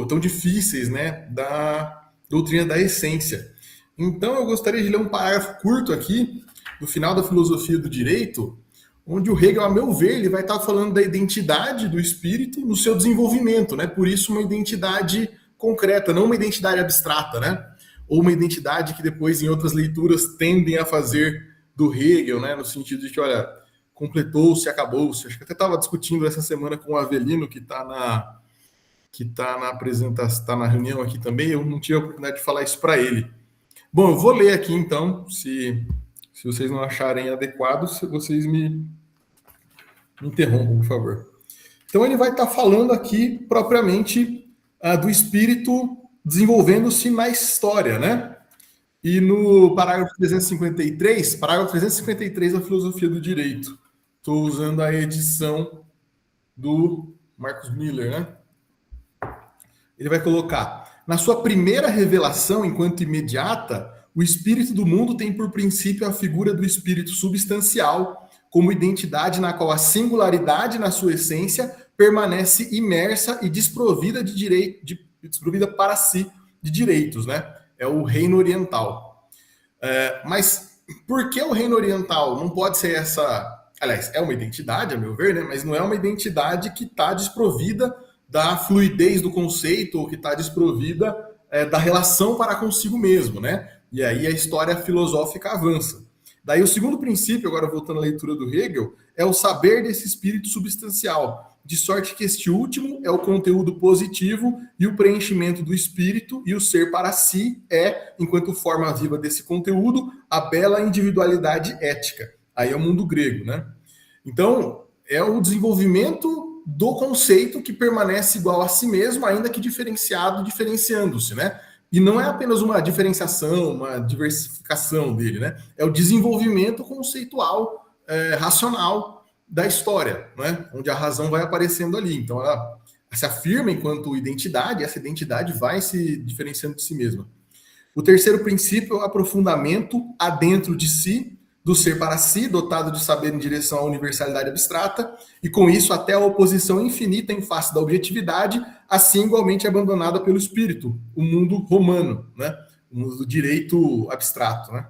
tão difíceis, né, da doutrina da essência. Então, eu gostaria de ler um parágrafo curto aqui, do final da Filosofia do Direito, onde o Hegel, a meu ver, ele vai estar falando da identidade do espírito no seu desenvolvimento, né? Por isso, uma identidade concreta, não uma identidade abstrata, né? Ou uma identidade que depois, em outras leituras, tendem a fazer do Hegel, né? No sentido de que, olha, completou-se, acabou-se. Acho que até estava discutindo essa semana com o Avelino, que está na apresentação, está na reunião aqui também. Eu não tive a oportunidade de falar isso para ele. Bom, eu vou ler aqui então, se vocês não acharem adequado, vocês me interrompam, por favor. Então ele vai estar falando aqui propriamente do espírito desenvolvendo-se na história, né? E no parágrafo 353 da Filosofia do Direito, estou usando a edição do Marcus Miller, né? Ele vai colocar: na sua primeira revelação, enquanto imediata, o espírito do mundo tem por princípio a figura do espírito substancial, como identidade na qual a singularidade na sua essência permanece imersa e desprovida desprovida para si de direitos, né? É o reino oriental. Mas por que o reino oriental não pode ser essa... Aliás, é uma identidade, a meu ver, né? Mas não é uma identidade que está desprovida da fluidez do conceito, ou que está desprovida da relação para consigo mesmo, né? E aí a história filosófica avança. Daí o segundo princípio, agora voltando à leitura do Hegel, é o saber desse espírito substancial, de sorte que este último é o conteúdo positivo e o preenchimento do espírito, e o ser para si é, enquanto forma viva desse conteúdo, a bela individualidade ética. Aí é o mundo grego, né? Então, é o desenvolvimento do conceito que permanece igual a si mesmo, ainda que diferenciando-se, né? E não é apenas uma diferenciação, uma diversificação dele, né? É o desenvolvimento conceitual, racional da história, né? Onde a razão vai aparecendo ali. Então, ela se afirma enquanto identidade, e essa identidade vai se diferenciando de si mesma. O terceiro princípio é o aprofundamento adentro de si, do ser para si, dotado de saber em direção à universalidade abstrata, e com isso até a oposição infinita em face da objetividade, assim igualmente abandonada pelo espírito, o mundo romano, né? O mundo do direito abstrato, né?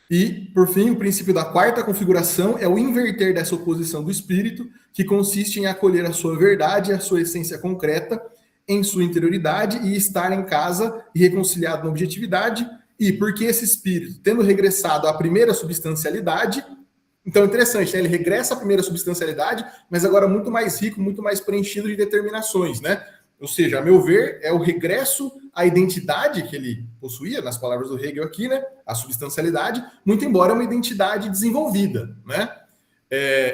E, por fim, o princípio da quarta configuração é o inverter dessa oposição do espírito, que consiste em acolher a sua verdade, a sua essência concreta, em sua interioridade, e estar em casa e reconciliado na objetividade. E porque esse espírito, tendo regressado à primeira substancialidade, então é interessante, né? Ele regressa à primeira substancialidade, mas agora muito mais rico, muito mais preenchido de determinações, né? Ou seja, a meu ver, é o regresso à identidade que ele possuía, nas palavras do Hegel aqui, né? A substancialidade, muito embora é uma identidade desenvolvida, né?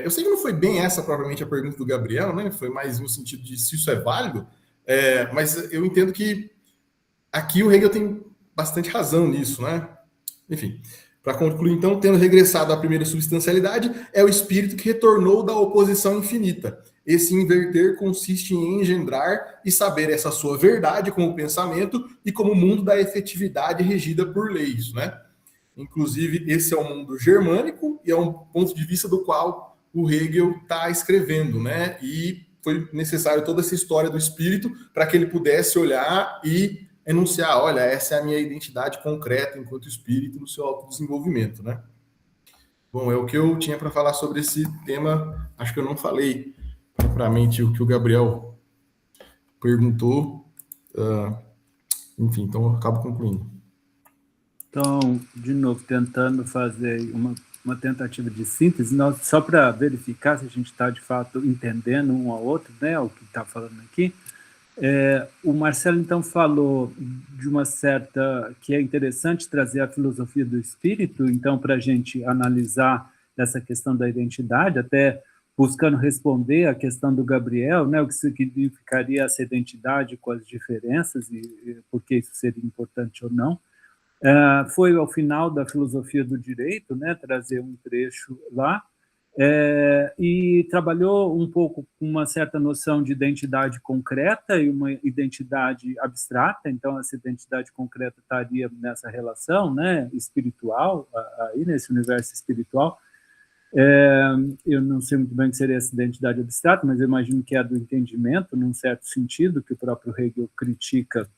Eu sei que não foi bem essa propriamente a pergunta do Gabriel, né? Foi mais no sentido de se isso é válido, mas eu entendo que aqui o Hegel tem bastante razão nisso, né? Enfim, para concluir, então, tendo regressado à primeira substancialidade, é o espírito que retornou da oposição infinita. Esse inverter consiste em engendrar e saber essa sua verdade como pensamento e como mundo da efetividade regida por leis, né? Inclusive, esse é um mundo germânico e é um ponto de vista do qual o Hegel está escrevendo, né? E foi necessário toda essa história do espírito para que ele pudesse olhar e enunciar, olha, essa é a minha identidade concreta enquanto espírito no seu autodesenvolvimento, né? Bom, é o que eu tinha para falar sobre esse tema. Acho que eu não falei propriamente o que o Gabriel perguntou. Enfim, então eu acabo concluindo. Então, de novo, tentando fazer uma tentativa de síntese, só para verificar se a gente está, de fato, entendendo um ao outro, né, o que está falando aqui. O Marcelo, então, falou de uma certa... que é interessante trazer a filosofia do espírito, então, para a gente analisar essa questão da identidade, até buscando responder a questão do Gabriel, né, o que significaria essa identidade com as diferenças e por que isso seria importante ou não. Foi ao final da filosofia do direito, né, trazer um trecho lá, e trabalhou um pouco com uma certa noção de identidade concreta e uma identidade abstrata, então essa identidade concreta estaria nessa relação, né, espiritual, aí nesse universo espiritual. Eu não sei muito bem o que seria essa identidade abstrata, mas eu imagino que é a do entendimento, num certo sentido, que o próprio Hegel critica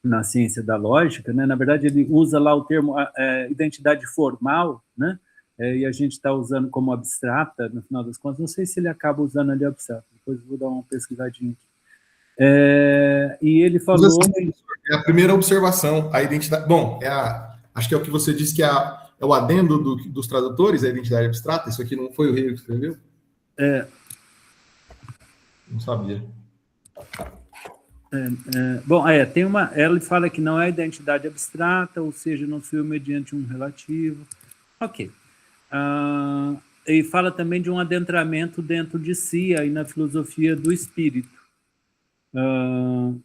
na ciência da lógica, né? Na verdade, ele usa lá o termo identidade formal, né? E a gente está usando como abstrata, no final das contas. Não sei se ele acaba usando ali abstrata, depois eu vou dar uma pesquisadinha aqui. E ele falou... É a primeira observação, a identidade... Bom, acho que é o que você disse que é o adendo dos tradutores, a identidade abstrata. Isso aqui não foi o Hegel que escreveu? Não sabia. Bom, tem ela fala que não é identidade abstrata, ou seja, não se viu mediante um relativo. Ok. E fala também de um adentramento dentro de si, aí na filosofia do espírito.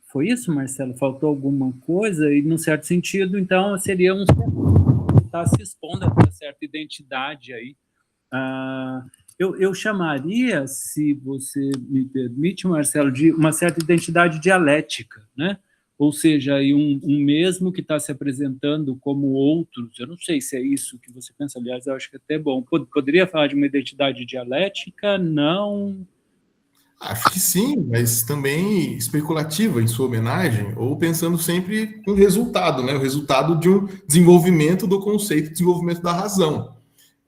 Foi isso, Marcelo? Faltou alguma coisa? E, num certo sentido, então, seria um está se expondo a uma certa identidade aí. Eu chamaria, se você me permite, Marcelo, de uma certa identidade dialética, né? Ou seja, aí um mesmo que está se apresentando como outros. Eu não sei se é isso que você pensa, aliás, eu acho que é até bom. Poderia falar de uma identidade dialética? Não. Acho que sim, mas também especulativa em sua homenagem, ou pensando sempre no resultado, né? O resultado de um desenvolvimento do conceito, desenvolvimento da razão.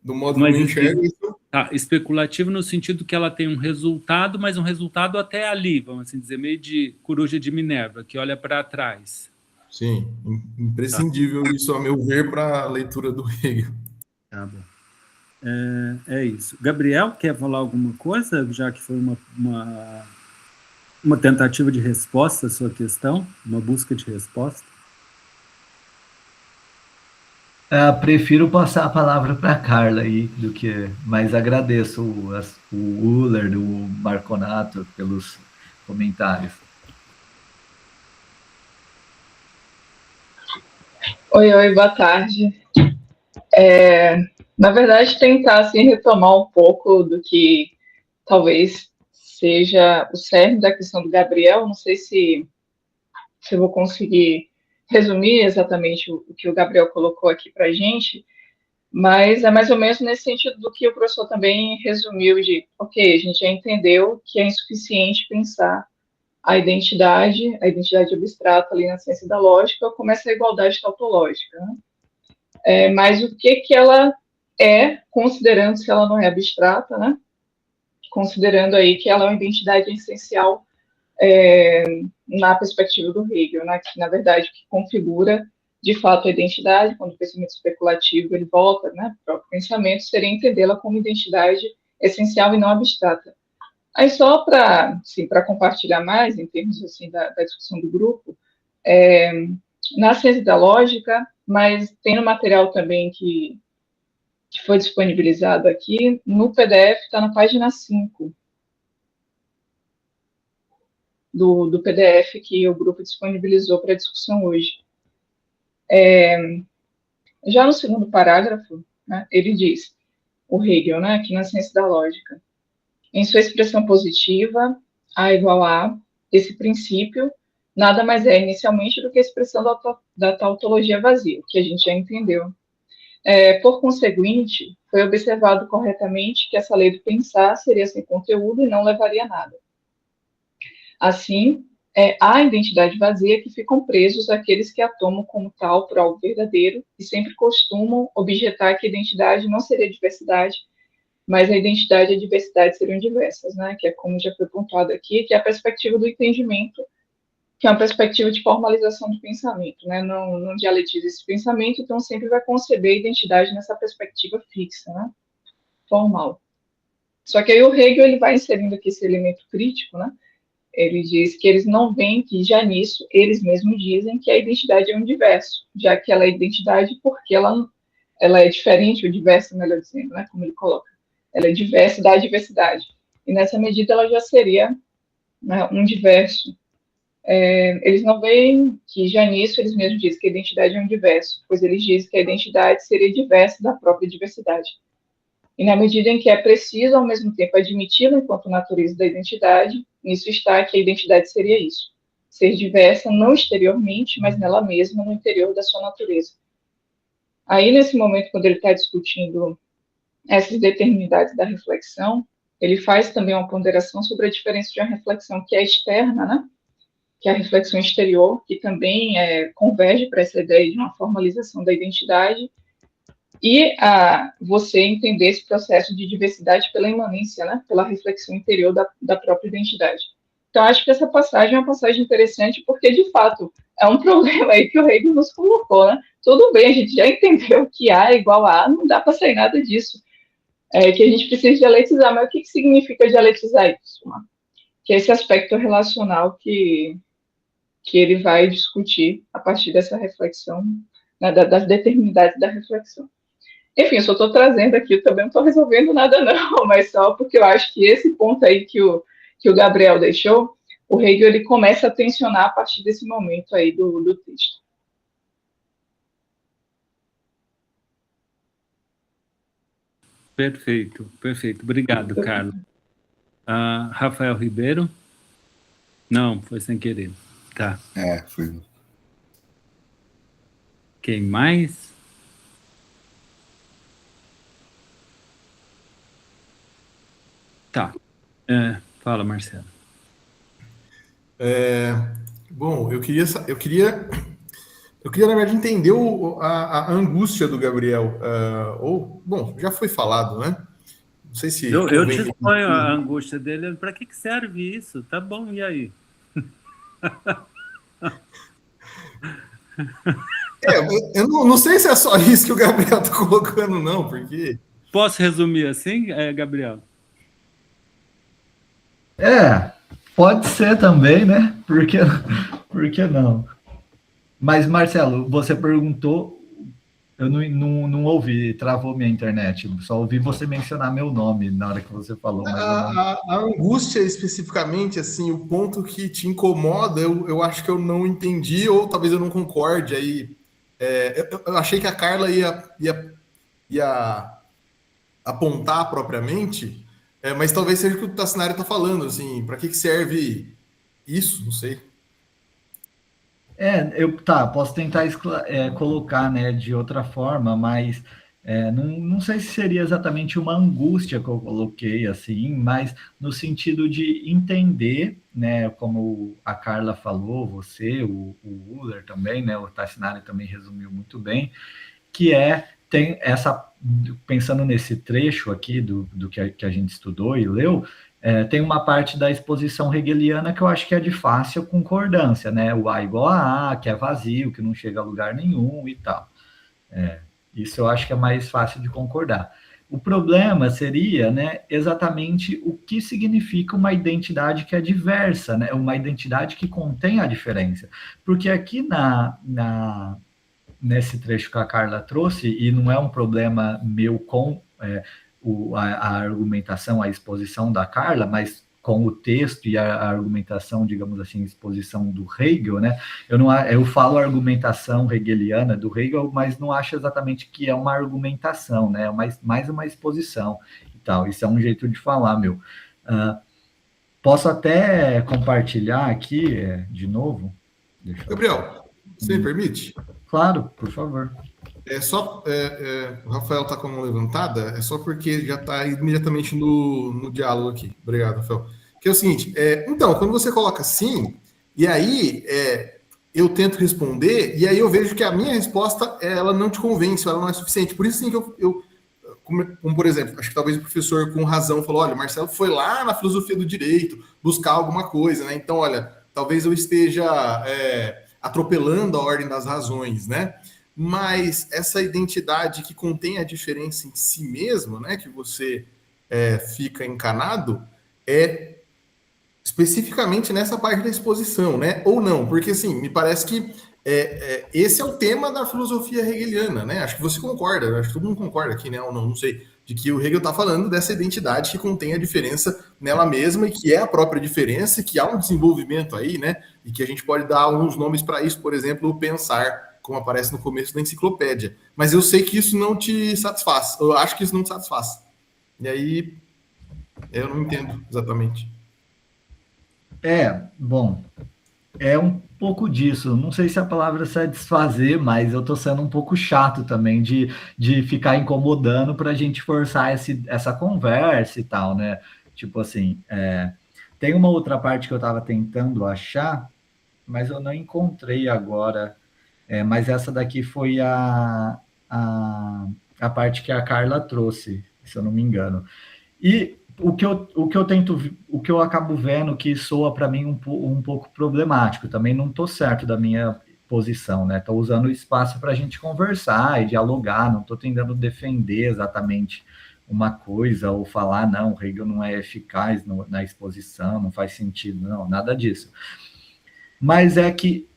Do modo mas como eu enxergo isso. Especulativo no sentido que ela tem um resultado, mas um resultado até ali, vamos assim dizer, meio de coruja de Minerva, que olha para trás. Sim, imprescindível isso, a meu ver, para a leitura do Hegel. Tá bom. É isso. Gabriel, quer falar alguma coisa, já que foi uma tentativa de resposta à sua questão, uma busca de resposta? Prefiro passar a palavra para a Carla aí, mas agradeço o Uller, o Marconato pelos comentários. Oi, boa tarde. Na verdade, tentar assim, retomar um pouco do que talvez seja o cerne da questão do Gabriel. Não sei se eu vou conseguir resumir exatamente o que o Gabriel colocou aqui para a gente, mas é mais ou menos nesse sentido do que o professor também resumiu de, ok, a gente já entendeu que é insuficiente pensar a identidade abstrata ali na ciência da lógica, como essa igualdade tautológica, né? Mas o que ela é, considerando se ela não é abstrata, né? Considerando aí que ela é uma identidade essencial na perspectiva do Hegel, né? Que, na verdade, que configura, de fato, a identidade, quando o pensamento especulativo ele volta, né, para o próprio pensamento, seria entendê-la como identidade essencial e não abstrata. Aí, só para assim, compartilhar mais, em termos assim, da discussão do grupo, na ciência da lógica, mas tem no material também que foi disponibilizado aqui, no PDF, está na página 5 do PDF que o grupo disponibilizou para discussão hoje. Já no segundo parágrafo, né, ele diz, o Hegel, né, aqui na ciência da lógica, em sua expressão positiva, A igual a, esse princípio nada mais é inicialmente do que a expressão da tautologia vazia, que a gente já entendeu. Por conseguinte, foi observado corretamente que essa lei do pensar seria sem conteúdo e não levaria a nada. Assim, há identidade vazia que ficam presos aqueles que a tomam como tal por algo verdadeiro e sempre costumam objetar que a identidade não seria diversidade, mas a identidade e a diversidade seriam diversas, né? Que é como já foi pontuado aqui, que é a perspectiva do entendimento, que é uma perspectiva de formalização do pensamento, né? Não dialetiza esse pensamento, então sempre vai conceber a identidade nessa perspectiva fixa, né? Formal. Só que aí o Hegel ele vai inserindo aqui esse elemento crítico, né? Ele diz que eles não veem que já nisso eles mesmos dizem que a identidade é um diverso, já que ela é identidade porque ela é diferente, ou diversa, melhor dizendo, né? Como ele coloca. Ela é diversa da diversidade. E nessa medida ela já seria, né, um diverso. Eles não veem que já nisso eles mesmos dizem que a identidade é um diverso, pois eles dizem que a identidade seria diversa da própria diversidade. E na medida em que é preciso, ao mesmo tempo, admiti-la enquanto natureza da identidade, nisso está que a identidade seria isso. Ser diversa não exteriormente, mas nela mesma, no interior da sua natureza. Aí, nesse momento, quando ele está discutindo essas determinidades da reflexão, ele faz também uma ponderação sobre a diferença de uma reflexão que é externa, né? Que é a reflexão exterior, que também converge para essa ideia de uma formalização da identidade, e você entender esse processo de diversidade pela imanência, né? Pela reflexão interior da própria identidade. Então, acho que essa passagem é uma passagem interessante, porque, de fato, é um problema aí que o Hegel nos colocou, né? Tudo bem, a gente já entendeu que A é igual a A, não dá para sair nada disso. Que a gente precisa dialetizar, mas o que significa dialetizar isso? Né? Que é esse aspecto relacional que ele vai discutir a partir dessa reflexão, né, das determinidades da reflexão. Enfim, eu só estou trazendo aqui, eu também não estou resolvendo nada não, mas só porque eu acho que esse ponto aí que o Gabriel deixou, o Hegel ele começa a tensionar a partir desse momento aí do texto. Perfeito, perfeito. Obrigado, Carlos. Rafael Ribeiro? Não, foi sem querer. Tá. Foi. Quem mais? Tá. Fala, Marcelo. Bom, eu queria, na verdade, entender a angústia do Gabriel. Bom, já foi falado, né? Não sei se... Eu te exponho a angústia dele. Para que serve isso? Tá bom, e aí? Eu não sei se é só isso que o Gabriel está colocando, não, porque... Posso resumir assim, Gabriel? Pode ser também, né? Por que não? Mas, Marcelo, você perguntou, eu não ouvi, travou minha internet, só ouvi você mencionar meu nome na hora que você falou. Mas a angústia, especificamente, assim, o ponto que te incomoda, eu acho que eu não entendi, ou talvez eu não concorde, aí eu achei que a Carla ia apontar propriamente, mas talvez seja o que o Tassinari está falando, assim, para que serve isso? Não sei. Posso tentar colocar, né, de outra forma, mas não sei se seria exatamente uma angústia que eu coloquei, assim, mas no sentido de entender, né, como a Carla falou, você, o Uller também, né, o Tassinari também resumiu muito bem, que tem essa, pensando nesse trecho aqui do que a gente estudou e leu, tem uma parte da exposição hegeliana que eu acho que é de fácil concordância, né? O A igual a A, que é vazio, que não chega a lugar nenhum e tal. Isso eu acho que é mais fácil de concordar. O problema seria, né, exatamente o que significa uma identidade que é diversa, né? Uma identidade que contém a diferença. Porque aqui nesse trecho que a Carla trouxe, e não é um problema meu com a argumentação, a exposição da Carla, mas com o texto e a argumentação, digamos assim, exposição do Hegel, né? Eu falo argumentação hegeliana do Hegel, mas não acho exatamente que é uma argumentação, né? É mais uma exposição e tal. Isso é um jeito de falar, meu. Posso até compartilhar aqui, de novo? Gabriel, você me permite? Claro, por favor. O Rafael está com a mão levantada, é só porque já está imediatamente no diálogo aqui. Obrigado, Rafael. Que é o seguinte, então, quando você coloca sim, e aí eu tento responder, e aí eu vejo que a minha resposta, ela não te convence, ela não é suficiente. Por isso, sim, que como, por exemplo, acho que talvez o professor com razão falou, olha, o Marcelo foi lá na filosofia do direito buscar alguma coisa, né? Então, olha, talvez eu esteja atropelando a ordem das razões, né? Mas essa identidade que contém a diferença em si mesmo, né? Que você fica encanado, especificamente nessa parte da exposição, né? Ou não, porque assim, me parece que esse é o tema da filosofia hegeliana, né? Acho que você concorda, acho que todo mundo concorda aqui, né? Ou não sei, de que o Hegel está falando dessa identidade que contém a diferença nela mesma e que é a própria diferença, que há um desenvolvimento aí, né? E que a gente pode dar alguns nomes para isso, por exemplo, o pensar, como aparece no começo da enciclopédia. Mas eu sei que isso não te satisfaz, eu acho que isso não te satisfaz. E aí, eu não entendo exatamente. Bom, é um pouco disso. Não sei se a palavra é satisfazer, mas eu tô sendo um pouco chato também de ficar incomodando para a gente forçar essa conversa e tal, né? Tipo assim, tem uma outra parte que eu estava tentando achar, mas eu não encontrei agora. Mas essa daqui foi a parte que a Carla trouxe, se eu não me engano. E o que eu acabo vendo que soa para mim um pouco problemático, também não estou certo da minha posição, né? Estou usando o espaço para a gente conversar e dialogar, não estou tentando defender exatamente uma coisa ou falar, não, o Hegel não é eficaz na exposição, não faz sentido, não, nada disso. Mas é que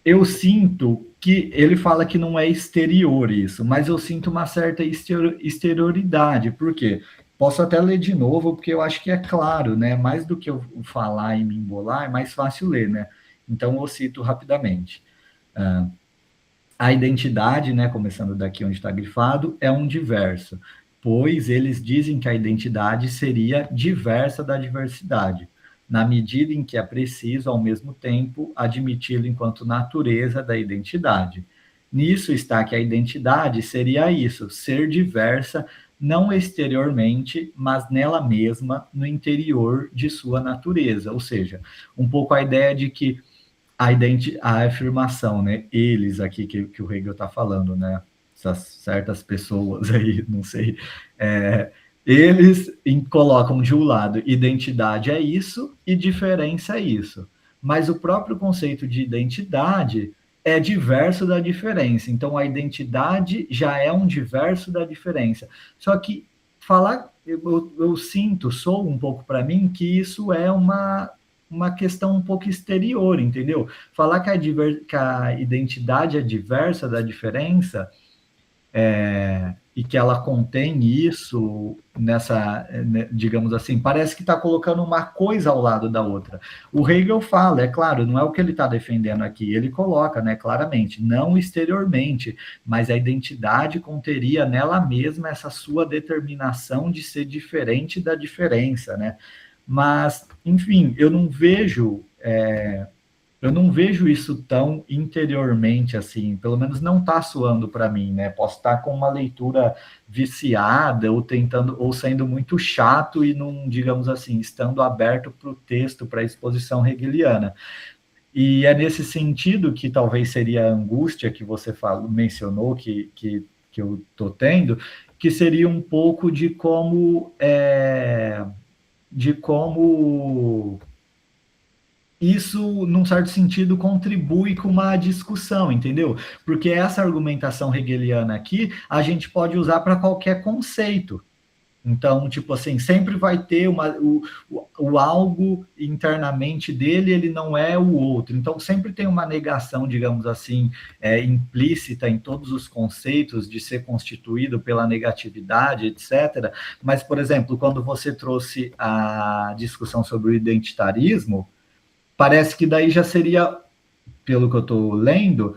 eu sinto que ele fala que não é exterior isso, mas eu sinto uma certa exterioridade, por quê? Posso até ler de novo, porque eu acho que é claro, né? Mais do que eu falar e me embolar, é mais fácil ler, né? Então, eu cito rapidamente. A identidade, né, começando daqui onde está grifado, é um diverso, pois eles dizem que a identidade seria diversa da diversidade, na medida em que é preciso, ao mesmo tempo, admiti-lo enquanto natureza da identidade. Nisso está que a identidade seria isso, ser diversa, não exteriormente, mas nela mesma, no interior de sua natureza. Ou seja, um pouco a ideia de que a afirmação, né? Eles aqui que o Hegel está falando, né? Essas certas pessoas aí, não sei. Eles colocam de um lado identidade é isso e diferença é isso. Mas o próprio conceito de identidade é diverso da diferença. Então, a identidade já é um diverso da diferença. Só que eu sinto, sou um pouco para mim, que isso é uma questão um pouco exterior, entendeu? Falar que a identidade é diversa da diferença, e que ela contém isso nessa, digamos assim, parece que está colocando uma coisa ao lado da outra. O Hegel fala, é claro, não é o que ele está defendendo aqui, ele coloca, né, claramente, não exteriormente, mas a identidade conteria nela mesma essa sua determinação de ser diferente da diferença, né? Mas, enfim, eu não vejo isso tão interiormente assim, pelo menos não está soando para mim, né? Posso estar com uma leitura viciada ou sendo muito chato e não, digamos assim, estando aberto para o texto, para a exposição hegeliana. E é nesse sentido que talvez seria a angústia que você mencionou, que eu estou tendo, que seria um pouco de como isso, num certo sentido, contribui com uma discussão, entendeu? Porque essa argumentação hegeliana aqui, a gente pode usar para qualquer conceito. Então, tipo assim, sempre vai ter o algo internamente dele, ele não é o outro. Então, sempre tem uma negação, digamos assim, implícita em todos os conceitos de ser constituído pela negatividade, etc. Mas, por exemplo, quando você trouxe a discussão sobre o identitarismo, parece que daí já seria, pelo que eu estou lendo,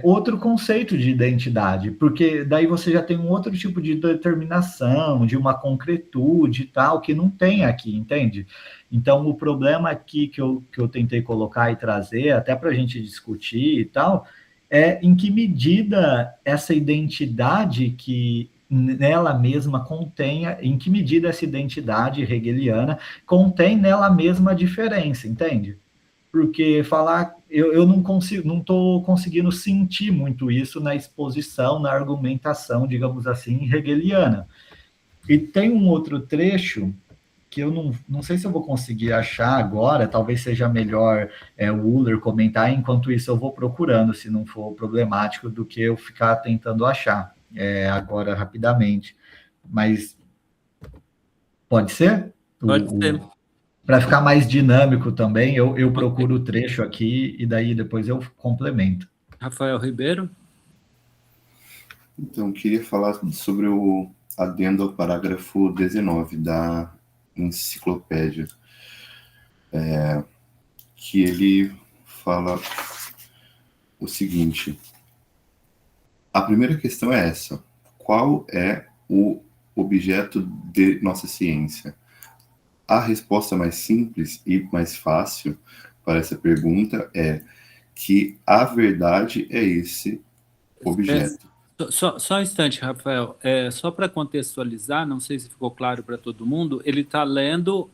outro conceito de identidade, porque daí você já tem um outro tipo de determinação, de uma concretude e tal, que não tem aqui, entende? Então, o problema aqui que eu tentei colocar e trazer, até para a gente discutir e tal, é em que medida essa identidade que nela mesma contenha, em que medida essa identidade hegeliana contém nela mesma a diferença, entende? Porque falar, eu não consigo, não estou conseguindo sentir muito isso na exposição, na argumentação, digamos assim, hegeliana. E tem um outro trecho que eu não sei se eu vou conseguir achar agora, talvez seja melhor o Uller comentar, enquanto isso eu vou procurando, se não for problemático, do que eu ficar tentando achar agora rapidamente. Mas pode ser? Pode ser. Para ficar mais dinâmico também, eu procuro o trecho aqui e daí depois eu complemento. Rafael Ribeiro? Então, queria falar sobre o adendo ao parágrafo 19 da enciclopédia, que ele fala o seguinte: a primeira questão é essa: qual é o objeto de nossa ciência? A resposta mais simples e mais fácil para essa pergunta é que a verdade é esse objeto. Só um instante, Rafael. Só para contextualizar, não sei se ficou claro para todo mundo, ele está lendo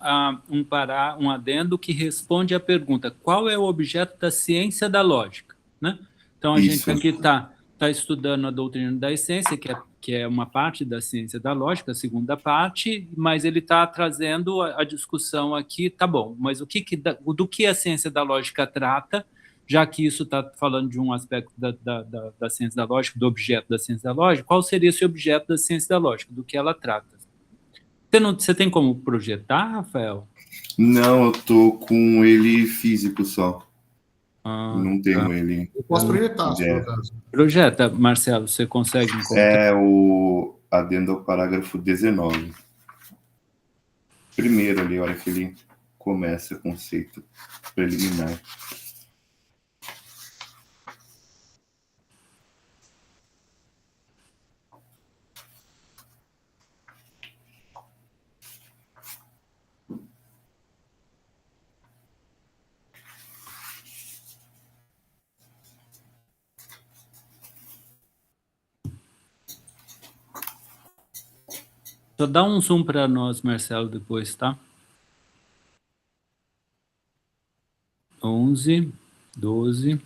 um adendo que responde à pergunta: qual é o objeto da ciência da lógica? Né? Então, a gente aqui está estudando a doutrina da essência, que é uma parte da ciência da lógica, a segunda parte, mas ele está trazendo a discussão aqui, tá bom, mas do que a ciência da lógica trata, já que isso está falando de um aspecto da ciência da lógica, do objeto da ciência da lógica, qual seria esse objeto da ciência da lógica, do que ela trata? Você tem como projetar, Rafael? Não, eu tô com ele físico só. Não tenho ele. Eu posso projetar, se for o caso. Projeta, Marcelo, você consegue encontrar? É o adendo ao parágrafo 19. Primeiro ali, a hora que ele começa o conceito preliminar. Só dá um zoom para nós, Marcelo, depois, tá? 11, 12.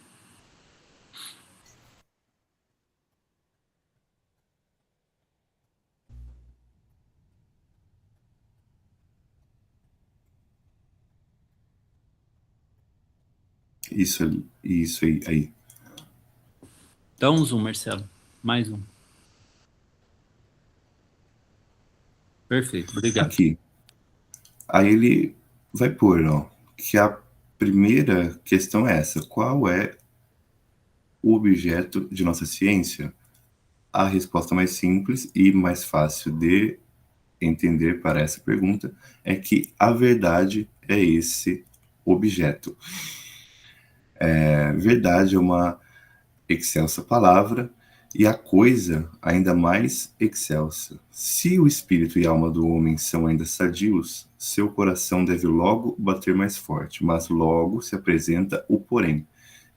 Isso ali, isso aí. Dá um zoom, Marcelo. Mais um. Perfeito, obrigado. Aqui. Aí ele vai pôr, que a primeira questão é essa: qual é o objeto de nossa ciência? A resposta mais simples e mais fácil de entender para essa pergunta é que a verdade é esse objeto. Verdade é uma excelsa palavra, e a coisa ainda mais excelsa. Se o espírito e a alma do homem são ainda sadios, seu coração deve logo bater mais forte, mas logo se apresenta o porém.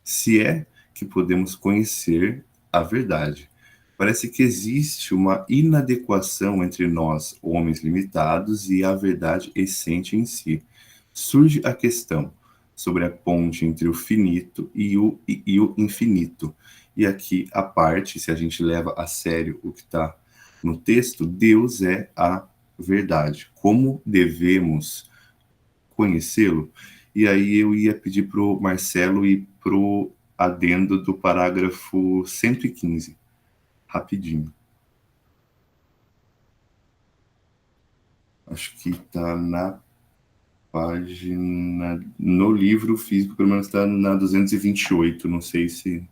Se é que podemos conhecer a verdade. Parece que existe uma inadequação entre nós, homens limitados, e a verdade essente em si. Surge a questão sobre a ponte entre o finito e o infinito. E aqui a parte, se a gente leva a sério o que está no texto, Deus é a verdade. Como devemos conhecê-lo? E aí eu ia pedir para o Marcelo ir para o adendo do parágrafo 115. Rapidinho. Acho que está na página... No livro físico, pelo menos está na 228. Não sei se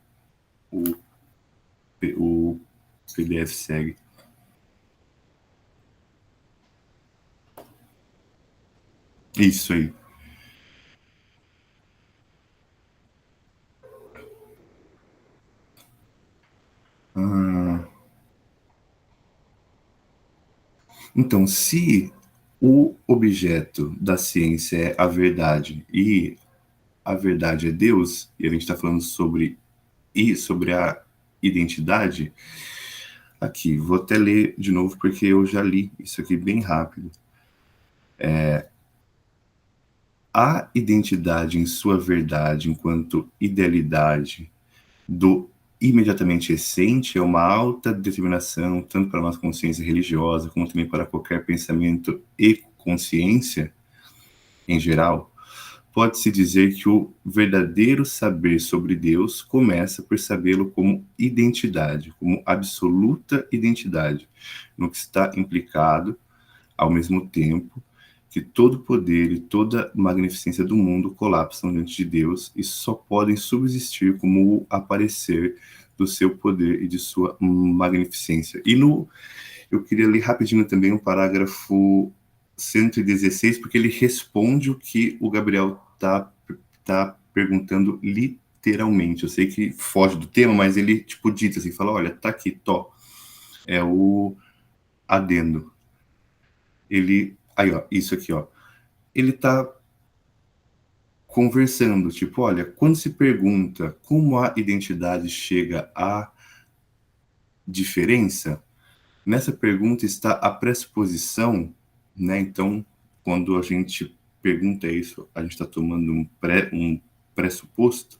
o PDF segue. Isso aí. Então, se o objeto da ciência é a verdade e a verdade é Deus, e a gente está falando sobre e sobre a identidade, aqui, vou até ler de novo, porque eu já li isso aqui bem rápido. A identidade em sua verdade, enquanto idealidade do imediatamente essente, é uma alta determinação, tanto para uma consciência religiosa, como também para qualquer pensamento e consciência, em geral. Pode-se dizer que o verdadeiro saber sobre Deus começa por sabê-lo como identidade, como absoluta identidade, no que está implicado, ao mesmo tempo, que todo poder e toda magnificência do mundo colapsam diante de Deus e só podem subsistir como o aparecer do seu poder e de sua magnificência. Eu queria ler rapidinho também o parágrafo 116, porque ele responde o que o Gabriel tá perguntando literalmente. Eu sei que foge do tema, mas ele, tipo, dita assim, fala, olha, tá aqui, é o adendo. Aí, ó, isso aqui, ó. Ele tá conversando, tipo, olha, quando se pergunta como a identidade chega à diferença, nessa pergunta está a pressuposição, né? Então, quando a gente pergunta isso, a gente está tomando um pressuposto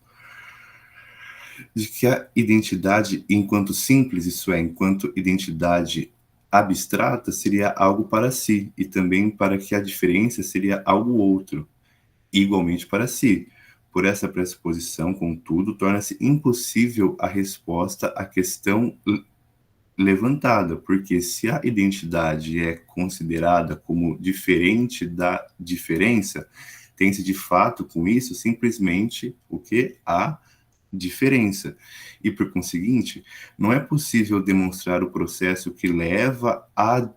de que a identidade, enquanto simples, isso é, enquanto identidade abstrata, seria algo para si, e também para que a diferença seria algo outro, igualmente para si. Por essa pressuposição, contudo, torna-se impossível a resposta à questão levantada, porque se a identidade é considerada como diferente da diferença, tem-se de fato com isso simplesmente o que? A diferença. E por conseguinte, não é possível demonstrar o processo que leva à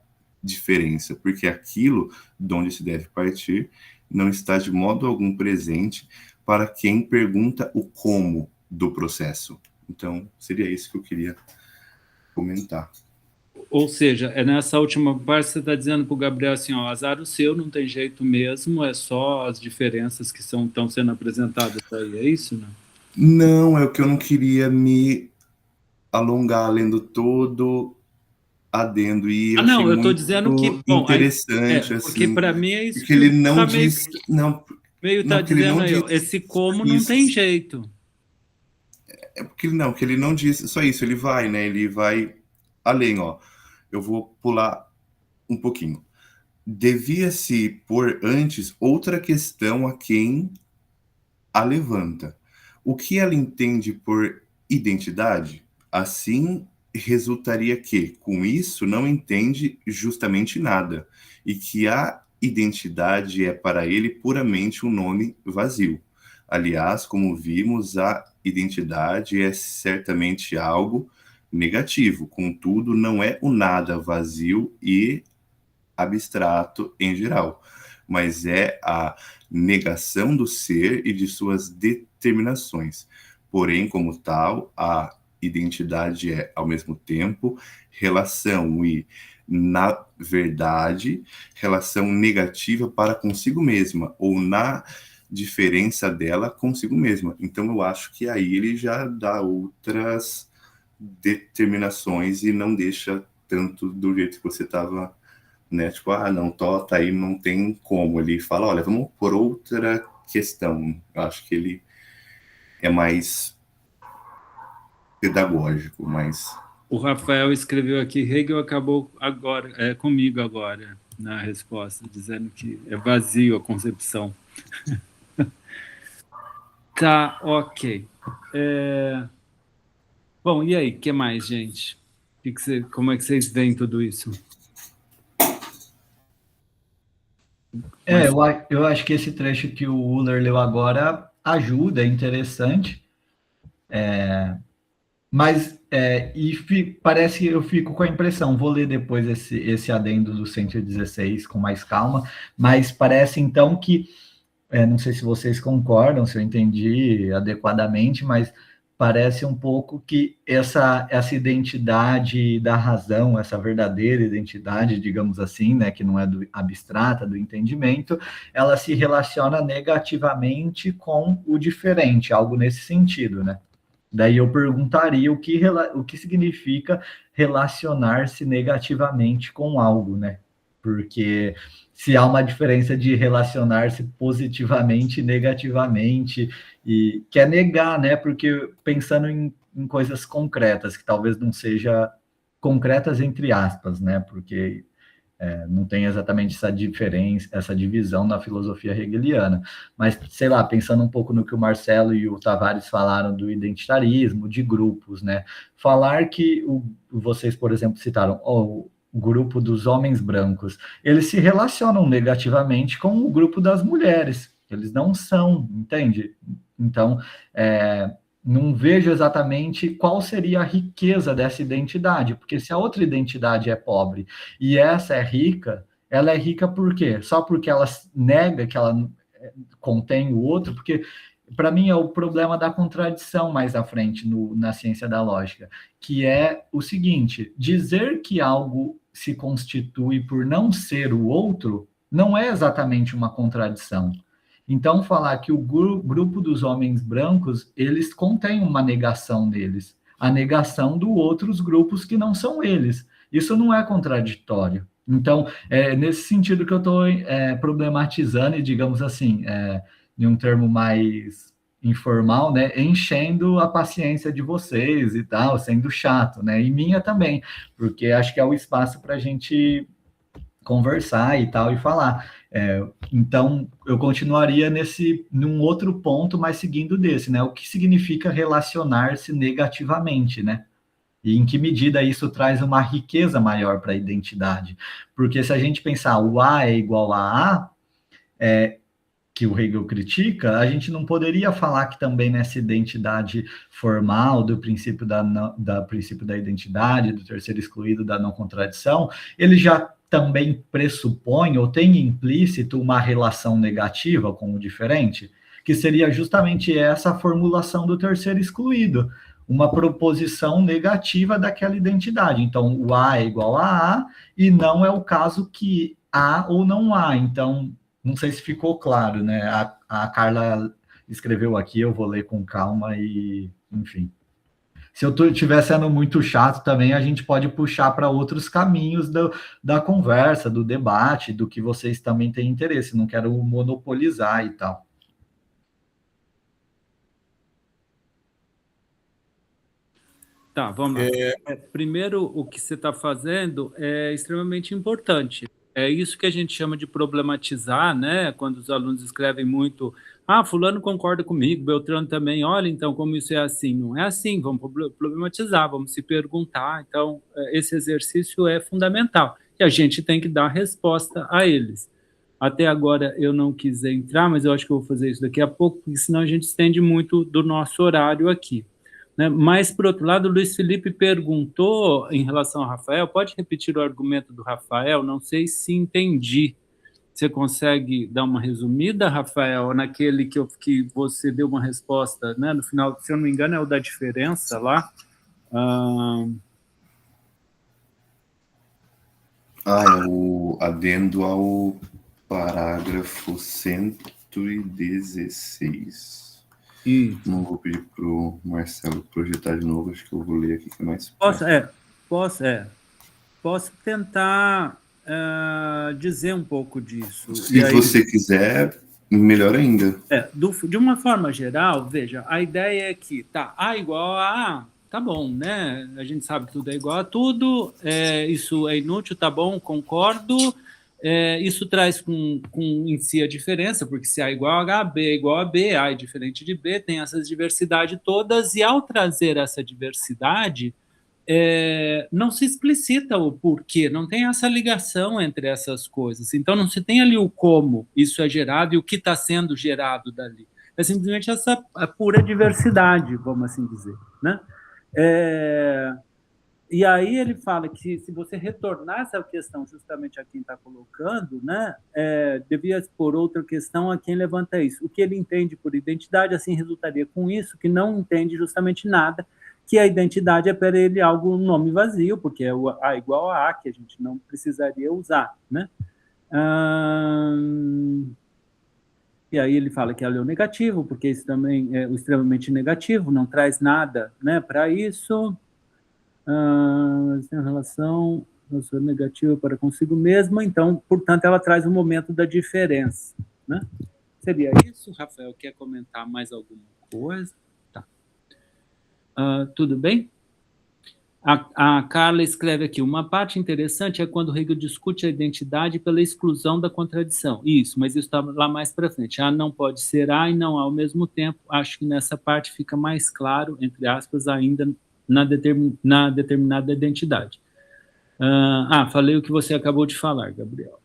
diferença, porque aquilo de onde se deve partir não está de modo algum presente para quem pergunta o como do processo. Então, seria isso que eu queria comentar. Ou seja, nessa última parte você está dizendo para o Gabriel assim, ó, azar o seu, não tem jeito mesmo, é só as diferenças que estão sendo apresentadas aí, é isso, né? Não, é o que eu não queria me alongar lendo todo adendo, e eu não, eu estou muito dizendo que, bom, interessante, porque assim, para mim é isso porque ele não diz, meio está dizendo aí, ó, esse como não tem jeito. É porque ele não diz só isso, ele vai, né? Ele vai além, ó. Eu vou pular um pouquinho. Devia-se pôr antes outra questão a quem a levanta. O que ela entende por identidade? Assim, resultaria que, com isso, não entende justamente nada, e que a identidade é para ele puramente um nome vazio. Aliás, como vimos, a identidade é certamente algo negativo, contudo, não é o nada vazio e abstrato em geral, mas é a negação do ser e de suas determinações. Porém, como tal, a identidade é, ao mesmo tempo, relação e, na verdade, relação negativa para consigo mesma, ou na diferença dela consigo mesma. Então, eu acho que aí ele já dá outras determinações e não deixa tanto do jeito que você estava, né? Tipo, não, tá aí, não tem como. Ele fala, olha, vamos por outra questão. Eu acho que ele é mais pedagógico, mas... O Rafael escreveu aqui, Hegel acabou agora, comigo agora, na resposta, dizendo que é vazio a concepção. Tá, ok. Bom, e aí, o que mais, gente? Como é que vocês veem tudo isso? Eu acho que esse trecho que o Uller leu agora ajuda, é interessante, mas parece que eu fico com a impressão, vou ler depois esse adendo do 116 com mais calma, mas parece então que, não sei se vocês concordam, se eu entendi adequadamente, mas parece um pouco que essa identidade da razão, essa verdadeira identidade, digamos assim, né, que não é do abstrata, do entendimento, ela se relaciona negativamente com o diferente, algo nesse sentido, né? Daí eu perguntaria o que significa relacionar-se negativamente com algo, né? Porque se há uma diferença de relacionar-se positivamente e negativamente, e quer negar, né? Porque pensando em coisas concretas, que talvez não seja concretas entre aspas, né? Porque não tem exatamente essa diferença, essa divisão na filosofia hegeliana. Mas, sei lá, pensando um pouco no que o Marcelo e o Tavares falaram do identitarismo, de grupos, né? Falar que vocês, por exemplo, citaram o grupo dos homens brancos, eles se relacionam negativamente com o grupo das mulheres. Eles não são, entende? Então, não vejo exatamente qual seria a riqueza dessa identidade, porque se a outra identidade é pobre e essa é rica, ela é rica por quê? Só porque ela nega que ela contém o outro, porque para mim é o problema da contradição mais à frente na ciência da lógica, que é o seguinte: dizer que algo se constitui por não ser o outro não é exatamente uma contradição. Então, falar que o grupo dos homens brancos, eles contêm uma negação neles, a negação dos outros grupos que não são eles. Isso não é contraditório. Então, é nesse sentido que eu estou problematizando e, digamos assim, em um termo mais informal, né, enchendo a paciência de vocês e tal, sendo chato, né, e minha também, porque acho que é o espaço para a gente conversar e tal, e falar. Então, eu continuaria num outro ponto, mas seguindo desse, né? O que significa relacionar-se negativamente, né? E em que medida isso traz uma riqueza maior para a identidade? Porque se a gente pensar o A é igual a que o Hegel critica, a gente não poderia falar que também nessa identidade formal do princípio princípio da identidade, do terceiro excluído, da não contradição, ele já também pressupõe ou tem implícito uma relação negativa com o diferente, que seria justamente essa formulação do terceiro excluído, uma proposição negativa daquela identidade. Então, o A é igual a A, e não é o caso que há ou não há. Então, não sei se ficou claro, né? A Carla escreveu aqui, eu vou ler com calma e, enfim. Se eu estiver sendo muito chato também, a gente pode puxar para outros caminhos da conversa, do debate, do que vocês também têm interesse. Não quero monopolizar e tal. Tá, vamos lá. Primeiro, o que você está fazendo é extremamente importante. É isso que a gente chama de problematizar, né? Quando os alunos escrevem muito, fulano concorda comigo, Beltrano também, olha, então, como isso é assim? Não é assim, vamos problematizar, vamos se perguntar. Então, esse exercício é fundamental, e a gente tem que dar resposta a eles. Até agora eu não quis entrar, mas eu acho que eu vou fazer isso daqui a pouco, porque senão a gente estende muito do nosso horário aqui. Né? Mas, por outro lado, o Luiz Felipe perguntou em relação ao Rafael, pode repetir o argumento do Rafael? Não sei se entendi. Você consegue dar uma resumida, Rafael, naquele que você deu uma resposta, né? No final, se eu não me engano, é o da diferença lá. É o adendo ao parágrafo 116. Isso. Não vou pedir para o Marcelo projetar de novo, acho que eu vou ler aqui, que é mais Posso tentar dizer um pouco disso. Se você quiser, melhor ainda. De uma forma geral, veja, a ideia é que A igual a A, tá bom, né? A gente sabe que tudo é igual a tudo, isso é inútil, tá bom, concordo. Isso traz em si a diferença, porque se A é igual a H, B é igual a B, A é diferente de B, tem essas diversidades todas, e ao trazer essa diversidade, não se explicita o porquê, não tem essa ligação entre essas coisas. Então, não se tem ali o como isso é gerado e o que está sendo gerado dali. É simplesmente essa pura diversidade, vamos assim dizer, né? E aí ele fala que se você retornar essa questão justamente a quem está colocando, né, devia expor outra questão a quem levanta isso. O que ele entende por identidade, assim, resultaria com isso, que não entende justamente nada, que a identidade é para ele um nome vazio, porque é o A igual a A, que a gente não precisaria usar, né? e aí ele fala que ela é o negativo, porque isso também é o extremamente negativo, não traz nada, né, para isso. Tem relação negativa para consigo mesma, então, portanto, ela traz um momento da diferença, né? Seria isso? Rafael, quer comentar mais alguma coisa? Tá. Tudo bem? A Carla escreve aqui, uma parte interessante é quando Hegel discute a identidade pela exclusão da contradição. Isso, mas isso está lá mais para frente. A não pode ser A e não A ao mesmo tempo. Acho que nessa parte fica mais claro, entre aspas, ainda na determinada identidade. Falei o que você acabou de falar, Gabriel.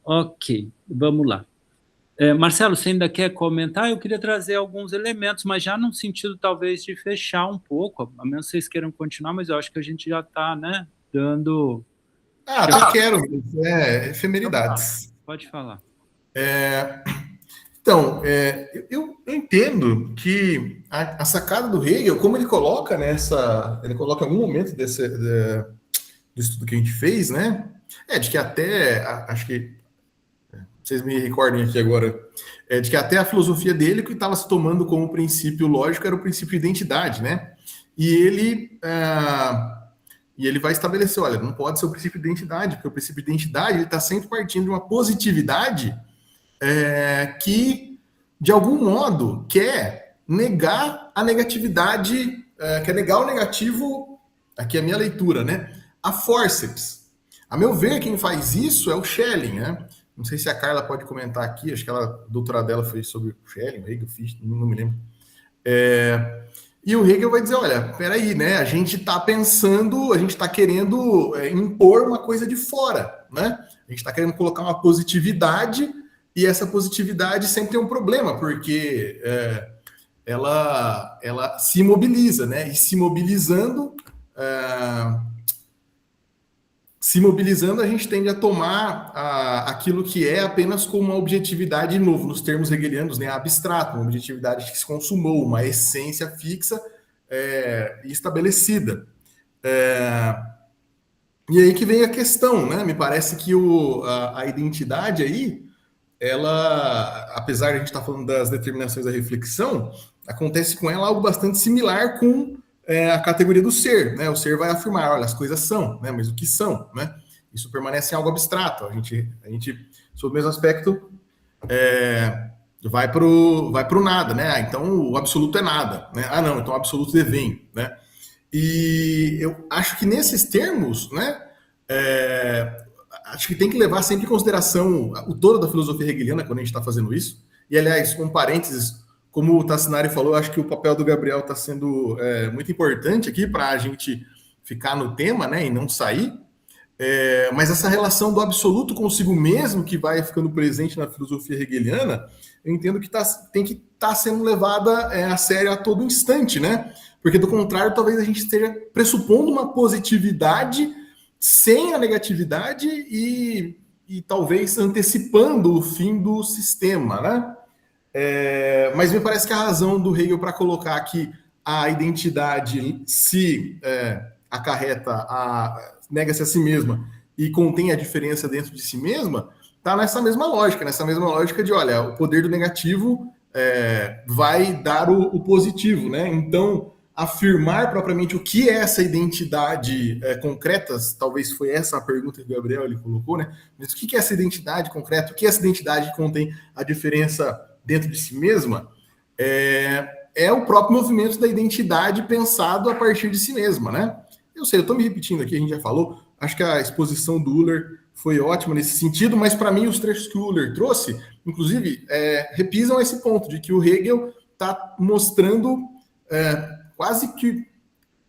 Ok, vamos lá. Marcelo, você ainda quer comentar? Eu queria trazer alguns elementos, mas já num sentido talvez de fechar um pouco, a menos que vocês queiram continuar, mas eu acho que a gente já está, né, dando... Até quero, efemeridades. Pode falar. Então, eu entendo que a sacada do Hegel, como ele coloca ele coloca em algum momento do estudo que a gente fez, né, de que até, acho que vocês me recordem aqui agora, de que até a filosofia dele, que estava se tomando como princípio lógico, era o princípio de identidade, né? E ele vai estabelecer, olha, não pode ser o princípio de identidade, porque o princípio de identidade está sempre partindo de uma positividade que, de algum modo, quer negar a negatividade, quer negar o negativo, aqui é a minha leitura, né? A forceps. A meu ver, quem faz isso é o Schelling, né? Não sei se a Carla pode comentar aqui, acho que a doutorado dela foi sobre o Schelling, o Hegel, não me lembro. E o Hegel vai dizer, olha, peraí, né? A gente está pensando, a gente está querendo impor uma coisa de fora, né? A gente está querendo colocar uma positividade, e essa positividade sempre tem um problema, porque ela se mobiliza, né? E se mobilizando, a gente tende a tomar aquilo que é apenas como uma objetividade, de novo, nos termos hegelianos, né, abstrata, uma objetividade que se consumou, uma essência fixa e estabelecida. E aí que vem a questão, né? Me parece que a identidade aí, ela, apesar de a gente estar falando das determinações da reflexão, acontece com ela algo bastante similar com a categoria do ser, né? O ser vai afirmar, olha, as coisas são, né? Mas o que são, né? Isso permanece em algo abstrato. A gente sob o mesmo aspecto, vai pro nada, né? Então o absoluto é nada, né? Não, então o absoluto devém, né? E eu acho que nesses termos, né? Acho que tem que levar sempre em consideração o todo da filosofia hegeliana quando a gente está fazendo isso. E aliás, com parênteses, como o Tassinari falou, acho que o papel do Gabriel está sendo muito importante aqui para a gente ficar no tema, né, e não sair. Mas essa relação do absoluto consigo mesmo, que vai ficando presente na filosofia hegeliana, eu entendo que tem que estar sendo levada a sério a todo instante, né? Porque, do contrário, talvez a gente esteja pressupondo uma positividade sem a negatividade e talvez antecipando o fim do sistema, né? Mas me parece que a razão do Hegel para colocar que a identidade se acarreta, nega-se a si mesma e contém a diferença dentro de si mesma, está nessa mesma lógica de, olha, o poder do negativo vai dar o positivo, né? Então, afirmar propriamente o que é essa identidade concreta, talvez foi essa a pergunta que o Gabriel ele colocou, né? Mas o que é essa identidade concreta? O que é essa identidade que contém a diferença dentro de si mesma? É o próprio movimento da identidade pensado a partir de si mesma, né? Eu sei, eu estou me repetindo aqui, a gente já falou, acho que a exposição do Uller foi ótima nesse sentido, mas para mim os trechos que o Uller trouxe, inclusive, repisam esse ponto de que o Hegel está mostrando quase que,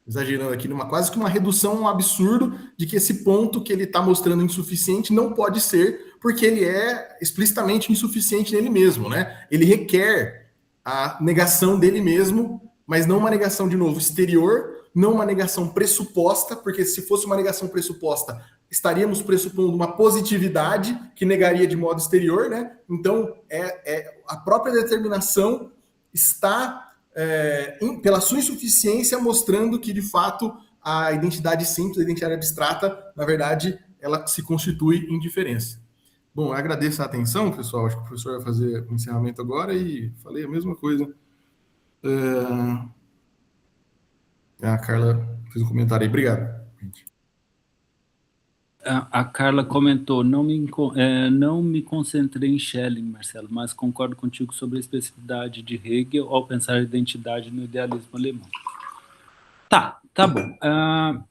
exagerando aqui, quase que uma redução, um absurdo de que esse ponto que ele está mostrando insuficiente não pode ser, porque ele é explicitamente insuficiente nele mesmo, né? Ele requer a negação dele mesmo, mas não uma negação, de novo, exterior, não uma negação pressuposta, porque se fosse uma negação pressuposta, estaríamos pressupondo uma positividade que negaria de modo exterior, né? Então, a própria determinação está, pela sua insuficiência, mostrando que, de fato, a identidade simples, a identidade abstrata, na verdade, ela se constitui em diferença. Bom, eu agradeço a atenção, pessoal. Acho que o professor vai fazer o encerramento agora e falei a mesma coisa. A Carla fez um comentário aí. Obrigado, gente. A Carla comentou, não me concentrei em Schelling, Marcelo, mas concordo contigo sobre a especificidade de Hegel ao pensar a identidade no idealismo alemão. Tá bom.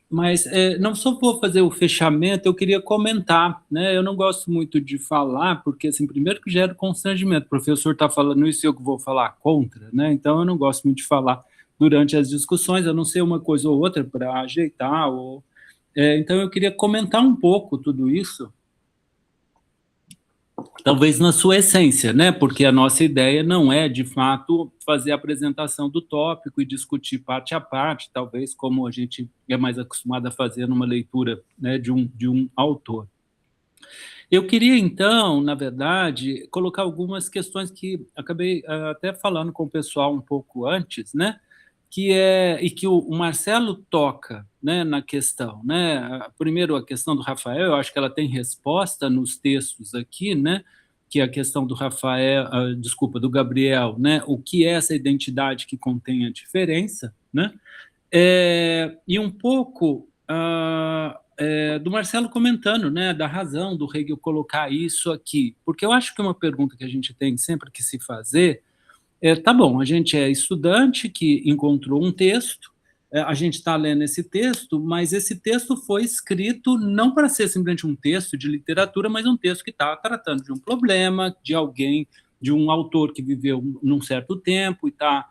Mas não só vou fazer o fechamento, eu queria comentar, né? Eu não gosto muito de falar, porque, assim, primeiro que gera constrangimento, o professor está falando isso e eu que vou falar contra, né? Então eu não gosto muito de falar durante as discussões, a não ser uma coisa ou outra para ajeitar. Então eu queria comentar um pouco tudo isso, talvez na sua essência, né? Porque a nossa ideia não é, de fato, fazer a apresentação do tópico e discutir parte a parte, talvez como a gente é mais acostumado a fazer numa leitura, né, de um autor. Eu queria, então, na verdade, colocar algumas questões que acabei até falando com o pessoal um pouco antes, né? E que o Marcelo toca, né, na questão, né? Primeiro, a questão do Rafael, eu acho que ela tem resposta nos textos aqui, né? Que é a questão do do Gabriel, né? O que é essa identidade que contém a diferença, né? E um pouco do Marcelo comentando, né, da razão do Hegel colocar isso aqui, porque eu acho que é uma pergunta que a gente tem sempre que se fazer. Tá bom, a gente é estudante que encontrou um texto, a gente está lendo esse texto, mas esse texto foi escrito não para ser simplesmente um texto de literatura, mas um texto que está tratando de um problema, de alguém, de um autor que viveu num certo tempo e está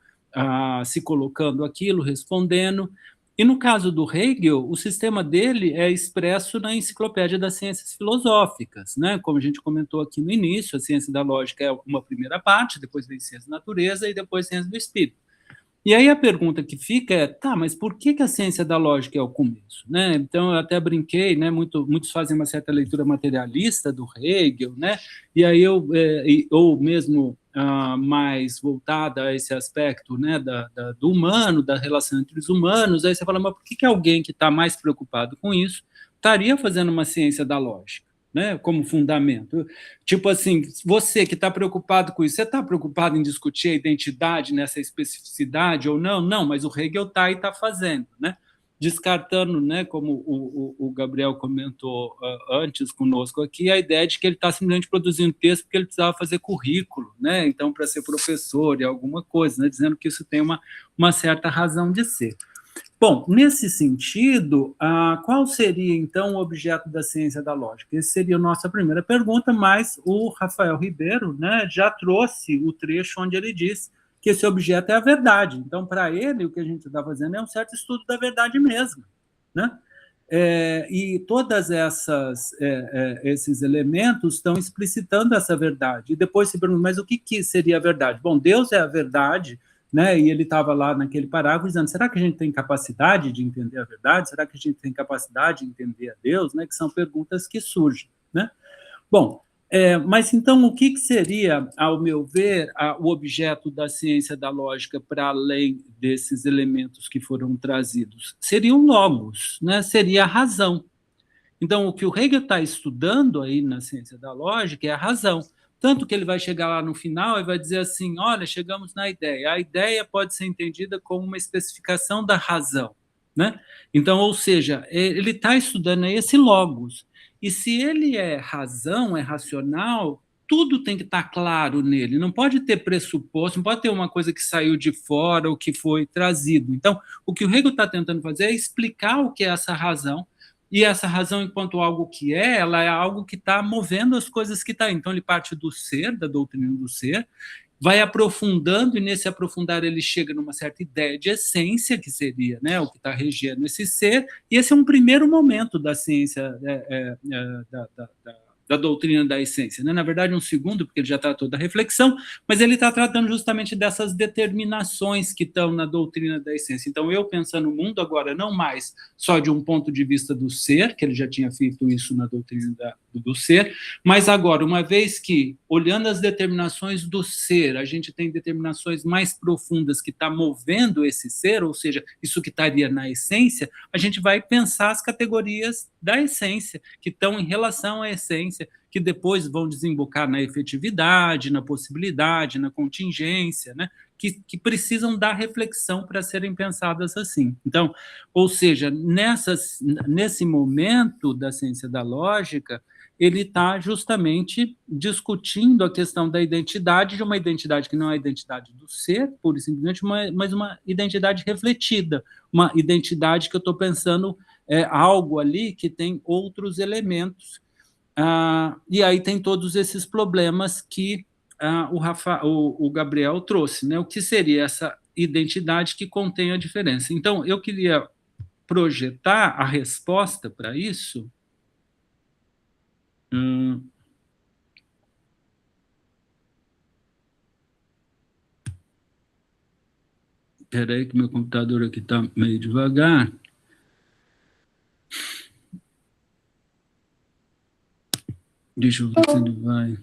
se colocando aquilo, respondendo. E no caso do Hegel, o sistema dele é expresso na Enciclopédia das Ciências Filosóficas, né? Como a gente comentou aqui no início, a ciência da lógica é uma primeira parte, depois vem ciência da natureza e depois ciência do espírito. E aí a pergunta que fica é, mas por que a ciência da lógica é o começo? Né? Então, eu até brinquei, né? Muitos fazem uma certa leitura materialista do Hegel, né? E aí ou mesmo mais voltada a esse aspecto, né, do humano, da relação entre os humanos, aí você fala, mas por que alguém que está mais preocupado com isso estaria fazendo uma ciência da lógica? Né, como fundamento. Tipo assim, você que está preocupado com isso, você está preocupado em discutir a identidade nessa especificidade ou não? Não, mas o Hegel está e está fazendo, né? Descartando, né, como o Gabriel comentou antes conosco aqui, a ideia de que ele está simplesmente produzindo texto porque ele precisava fazer currículo, né? Então, para ser professor e alguma coisa, né? Dizendo que isso tem uma certa razão de ser. Bom, nesse sentido, qual seria, então, o objeto da ciência da lógica? Essa seria a nossa primeira pergunta, mas o Rafael Ribeiro, né, já trouxe o trecho onde ele diz que esse objeto é a verdade. Então, para ele, o que a gente está fazendo é um certo estudo da verdade mesmo, né? E todas esses elementos estão explicitando essa verdade. E depois se pergunta, mas o que seria a verdade? Bom, Deus é a verdade, né? E ele estava lá naquele parágrafo dizendo, será que a gente tem capacidade de entender a verdade? Será que a gente tem capacidade de entender a Deus? Né? Que são perguntas que surgem, né? Bom, mas então o que seria, ao meu ver, o objeto da ciência da lógica para além desses elementos que foram trazidos? Seria o logos, né? Seria a razão. Então, o que o Hegel está estudando aí na ciência da lógica é a razão. Tanto que ele vai chegar lá no final e vai dizer assim, olha, chegamos na ideia. A ideia pode ser entendida como uma especificação da razão, né? Então, ou seja, ele está estudando aí esse logos. E se ele é razão, é racional, tudo tem que estar claro nele. Não pode ter pressuposto, não pode ter uma coisa que saiu de fora ou que foi trazido. Então, o que o Hegel está tentando fazer é explicar o que é essa razão. E essa razão, enquanto algo que ela é algo que está movendo as coisas que está aí. Então, ele parte do ser, da doutrina do ser, vai aprofundando, e nesse aprofundar ele chega numa certa ideia de essência, que seria, né, o que está regendo esse ser, e esse é um primeiro momento da ciência da doutrina da essência, né? Na verdade, um segundo, porque ele já tratou da reflexão, mas ele está tratando justamente dessas determinações que estão na doutrina da essência. Então, eu pensando no mundo agora, não mais só de um ponto de vista do ser, que ele já tinha feito isso na doutrina do ser, mas agora, uma vez que, olhando as determinações do ser, a gente tem determinações mais profundas que está movendo esse ser, ou seja, isso que estaria na essência, a gente vai pensar as categorias da essência, que estão em relação à essência, que depois vão desembocar na efetividade, na possibilidade, na contingência, né? Que precisam da reflexão para serem pensadas assim. Então, ou seja, nesse momento da ciência da lógica, ele está justamente discutindo a questão da identidade, de uma identidade que não é a identidade do ser, pura e simplesmente, mas uma identidade refletida, uma identidade que eu estou pensando algo ali que tem outros elementos. E aí tem todos esses problemas que o Gabriel trouxe, né? O que seria essa identidade que contém a diferença? Então, eu queria projetar a resposta para isso. Espera aí que meu computador aqui está meio devagar. Deixa eu ver se ele vai...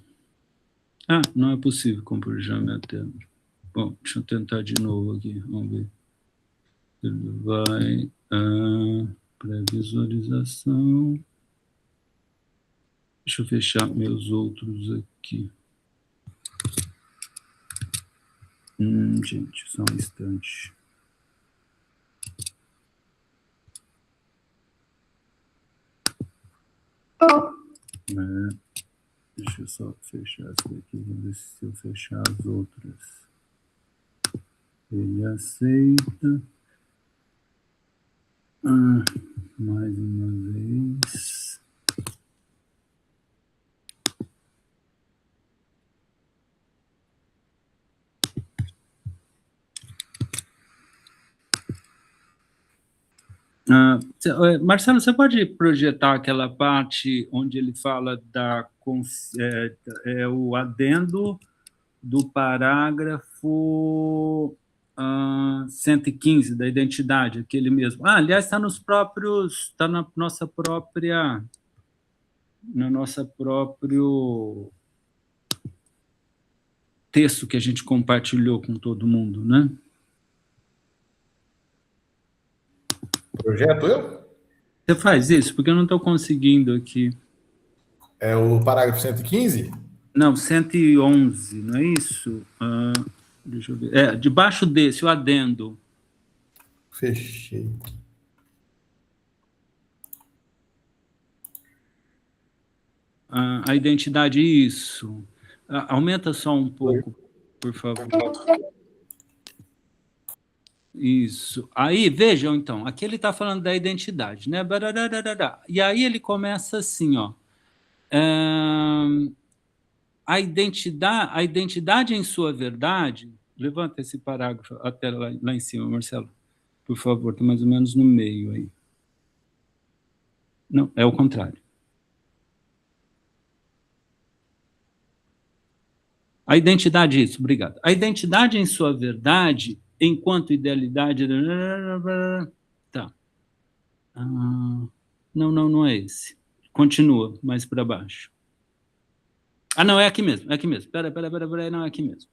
não é possível compartilhar minha tela. Bom, deixa eu tentar de novo aqui, vamos ver. Ele vai... pré-visualização... Deixa eu fechar meus outros aqui. Gente, só um instante. Deixa eu só fechar essa daqui, vou ver se eu fechar as outras. Ele aceita. Mais uma vez. Marcelo, você pode projetar aquela parte onde ele fala o adendo do parágrafo 115 da identidade, aquele mesmo. Aliás, está na nossa própria texto que a gente compartilhou com todo mundo, né? Projeto eu? Você faz isso? Porque eu não estou conseguindo aqui. É o parágrafo 115? Não, 111, não é isso? Deixa eu ver. Debaixo desse, o adendo. Fechei. A identidade, isso. Aumenta só um pouco, por favor. Isso. Aí, vejam, então, aqui ele está falando da identidade, né? E aí ele começa assim, ó. A identidade em sua verdade... Levanta esse parágrafo até lá em cima, Marcelo. Por favor, está mais ou menos no meio aí. Não, é o contrário. A identidade, isso, obrigado. A identidade em sua verdade... enquanto idealidade... Tá. Não é esse. Continua mais para baixo. Não, é aqui mesmo. Espera, não, é aqui mesmo.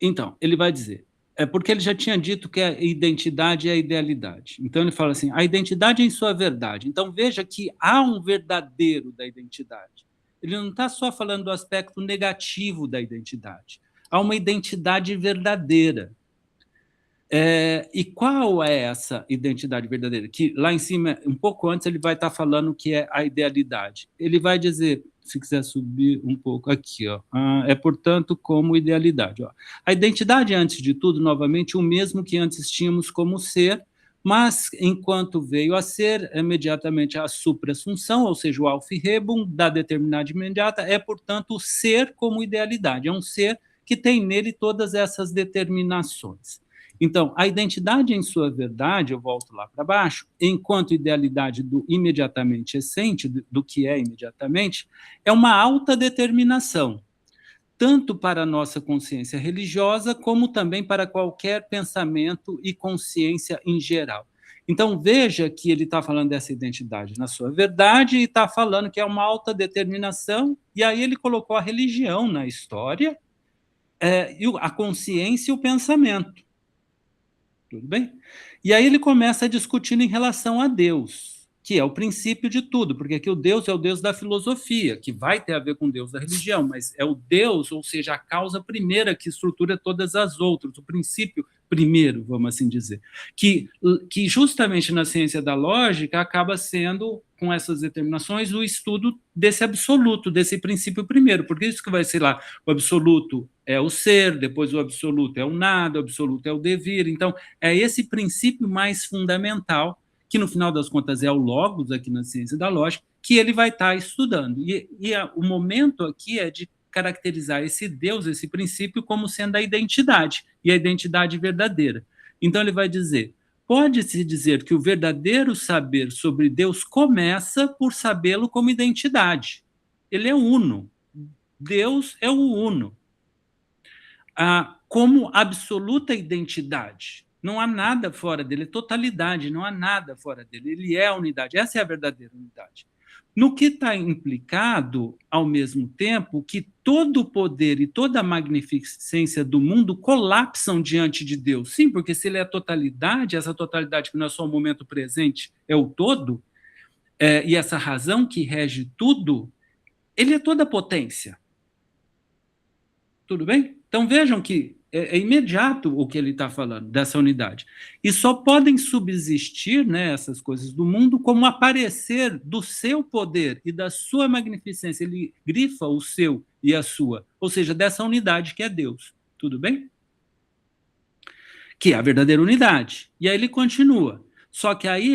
Então, ele vai dizer... porque ele já tinha dito que a identidade é a idealidade. Então, ele fala assim, a identidade em sua verdade. Então, veja que há um verdadeiro da identidade. Ele não está só falando do aspecto negativo da identidade. Há uma identidade verdadeira. E qual é essa identidade verdadeira? Que lá em cima, um pouco antes, ele vai estar falando que é a idealidade. Ele vai dizer, se quiser subir um pouco aqui, ó, portanto, como idealidade. Ó. A identidade, antes de tudo, novamente, o mesmo que antes tínhamos como ser, mas, enquanto veio a ser, imediatamente a suprassunção, ou seja, o Aufhebung da determinada imediata, portanto, o ser como idealidade. É um ser que tem nele todas essas determinações. Então, a identidade em sua verdade, eu volto lá para baixo, enquanto idealidade do imediatamente essente, do que é imediatamente, é uma alta determinação, tanto para a nossa consciência religiosa, como também para qualquer pensamento e consciência em geral. Então, veja que ele está falando dessa identidade na sua verdade e está falando que é uma alta determinação, e aí ele colocou a religião na história, a consciência e o pensamento. Tudo bem? E aí ele começa a discutir em relação a Deus. que é o princípio de tudo, porque aqui o Deus é o Deus da filosofia, que vai ter a ver com o Deus da religião, mas é o Deus, ou seja, a causa primeira que estrutura todas as outras, o princípio primeiro, vamos assim dizer, que justamente na ciência da lógica acaba sendo, com essas determinações, o estudo desse absoluto, desse princípio primeiro, porque isso que vai ser lá, o absoluto é o ser, depois o absoluto é o nada, o absoluto é o devir, então é esse princípio mais fundamental, que no final das contas é o logos aqui na ciência da lógica, que ele vai estar estudando. O momento aqui é de caracterizar esse Deus, esse princípio, como sendo a identidade, e a identidade verdadeira. Então ele vai dizer, pode-se dizer que o verdadeiro saber sobre Deus começa por sabê-lo como identidade. Ele é uno. Deus é o uno. Como absoluta identidade. Não há nada fora dele, é totalidade, não há nada fora dele, ele é a unidade, essa é a verdadeira unidade. No que está implicado, ao mesmo tempo, que todo o poder e toda a magnificência do mundo colapsam diante de Deus. Sim, porque se ele é a totalidade, essa totalidade que não é só o momento presente, é o todo, e essa razão que rege tudo, ele é toda a potência. Tudo bem? Então vejam que é imediato o que ele está falando, dessa unidade. E só podem subsistir, né, essas coisas do mundo como aparecer do seu poder e da sua magnificência. Ele grifa o seu e a sua, ou seja, dessa unidade que é Deus. Tudo bem? Que é a verdadeira unidade. E aí ele continua. Só que aí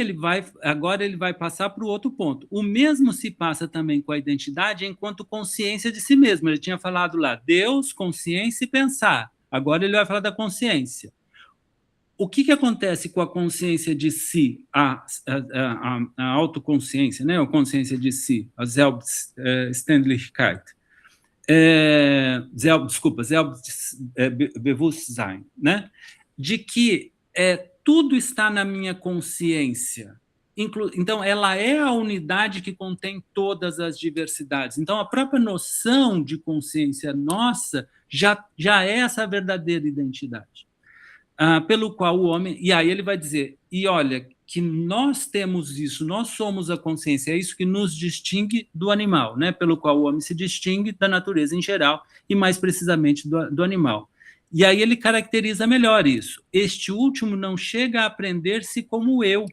agora ele vai passar para o outro ponto. O mesmo se passa também com a identidade enquanto consciência de si mesmo. Ele tinha falado lá, Deus, consciência e pensar. Agora ele vai falar da consciência. O que acontece com a consciência de si, a autoconsciência, né? A consciência de si, a Selbstständigkeit. Selbstbewusstsein, né? De que tudo está na minha consciência. Então, ela é a unidade que contém todas as diversidades. Então, a própria noção de consciência nossa já é essa verdadeira identidade. Pelo qual o homem... E aí ele vai dizer, e olha, que nós temos isso, nós somos a consciência, é isso que nos distingue do animal, né? Pelo qual o homem se distingue da natureza em geral, e mais precisamente do animal. E aí ele caracteriza melhor isso. Este último não chega a aprender-se como eu.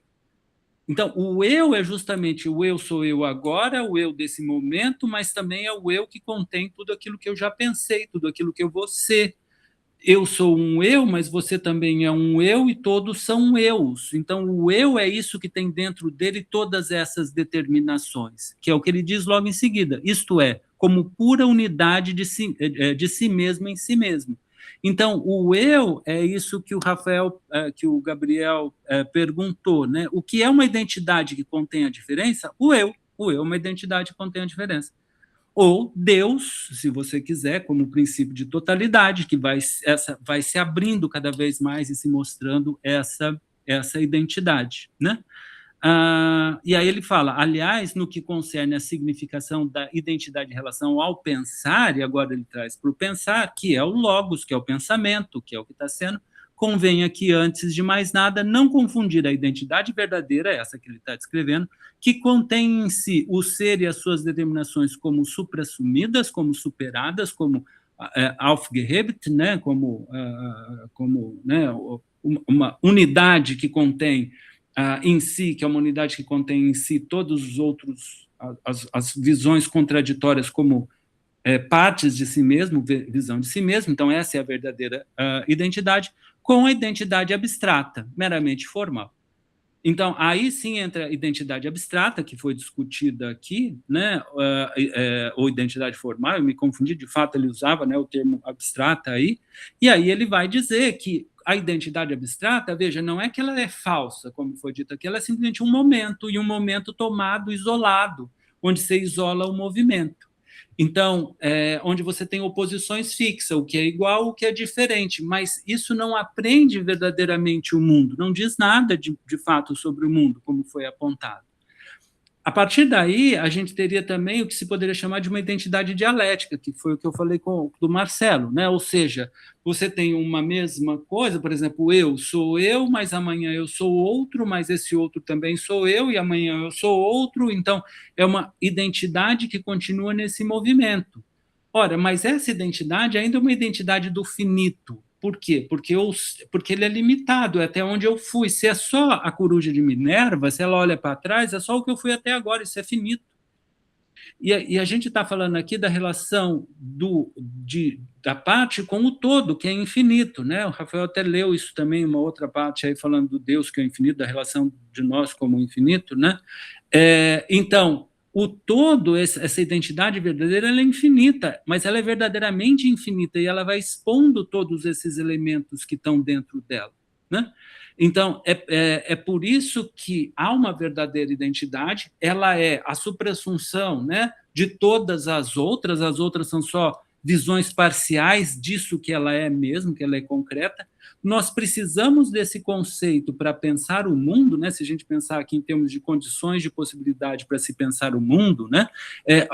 Então, o eu é justamente o eu sou eu agora, o eu desse momento, mas também é o eu que contém tudo aquilo que eu já pensei, tudo aquilo que eu vou ser. Eu sou um eu, mas você também é um eu e todos são eus. Então, o eu é isso que tem dentro dele todas essas determinações, que é o que ele diz logo em seguida. Isto é, como pura unidade de si mesmo em si mesmo. Então, o eu é isso que que o Gabriel perguntou, né? O que é uma identidade que contém a diferença? O eu é uma identidade que contém a diferença. Ou Deus, se você quiser, como princípio de totalidade, que vai se abrindo cada vez mais e se mostrando essa identidade, né? E aí ele fala, aliás, no que concerne a significação da identidade em relação ao pensar, e agora ele traz para o pensar, que é o logos, que é o pensamento, que é o que está sendo, convém aqui, antes de mais nada, não confundir a identidade verdadeira, essa que ele está descrevendo, que contém em si o ser e as suas determinações como suprassumidas, como superadas, como aufgehebt, né, como né, uma unidade que contém em si, que é uma unidade que contém em si todos os outros, as visões contraditórias como partes de si mesmo, visão de si mesmo. Então, essa é a verdadeira identidade, com a identidade abstrata, meramente formal. Então, aí sim entra a identidade abstrata, que foi discutida aqui, né, ou identidade formal, eu me confundi, de fato ele usava, né, o termo abstrata aí, e aí ele vai dizer que a identidade abstrata, veja, não é que ela é falsa, como foi dito aqui, ela é simplesmente um momento, e um momento tomado, isolado, onde você isola o movimento. Então, onde você tem oposições fixas, o que é igual, o que é diferente, mas isso não aprende verdadeiramente o mundo, não diz nada de fato sobre o mundo, como foi apontado. A partir daí, a gente teria também o que se poderia chamar de uma identidade dialética, que foi o que eu falei do Marcelo, né? Ou seja, você tem uma mesma coisa, por exemplo, eu sou eu, mas amanhã eu sou outro, mas esse outro também sou eu, e amanhã eu sou outro, então é uma identidade que continua nesse movimento. Ora, mas essa identidade ainda é uma identidade do finito. Por quê? Porque ele é limitado, é até onde eu fui. Se é só a coruja de Minerva, se ela olha para trás, é só o que eu fui até agora, isso é finito. E a gente está falando aqui da relação da parte com o todo, que é infinito, né? O Rafael até leu isso também, uma outra parte aí falando do Deus que é infinito, da relação de nós como infinito, né? Então, o todo, essa identidade verdadeira, ela é infinita, mas ela é verdadeiramente infinita e ela vai expondo todos esses elementos que estão dentro dela, né? Então, é por isso que há uma verdadeira identidade, ela é a suprassunção, né, de todas as outras são só visões parciais disso que ela é mesmo, que ela é concreta. Nós precisamos desse conceito para pensar o mundo, né? Se a gente pensar aqui em termos de condições de possibilidade para se pensar o mundo, né?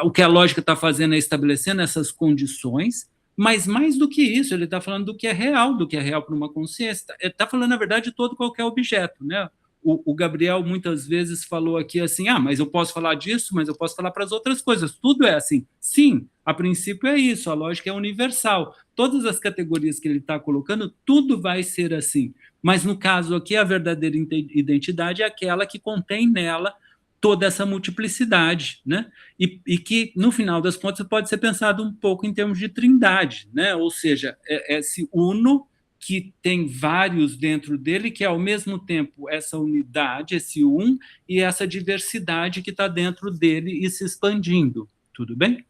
O que a lógica está fazendo é estabelecendo essas condições, mas mais do que isso, ele está falando do que é real para uma consciência. Está falando, na verdade, de todo qualquer objeto, né? O Gabriel muitas vezes falou aqui assim, mas eu posso falar disso, mas eu posso falar para as outras coisas. Tudo é assim. Sim, a princípio é isso, a lógica é universal. Todas as categorias que ele está colocando, tudo vai ser assim. Mas, no caso aqui, a verdadeira identidade é aquela que contém nela toda essa multiplicidade, né? E que, no final das contas, pode ser pensado um pouco em termos de trindade, né? Ou seja, esse uno que tem vários dentro dele, que é, ao mesmo tempo, essa unidade, esse e essa diversidade que está dentro dele e se expandindo. Tudo bem?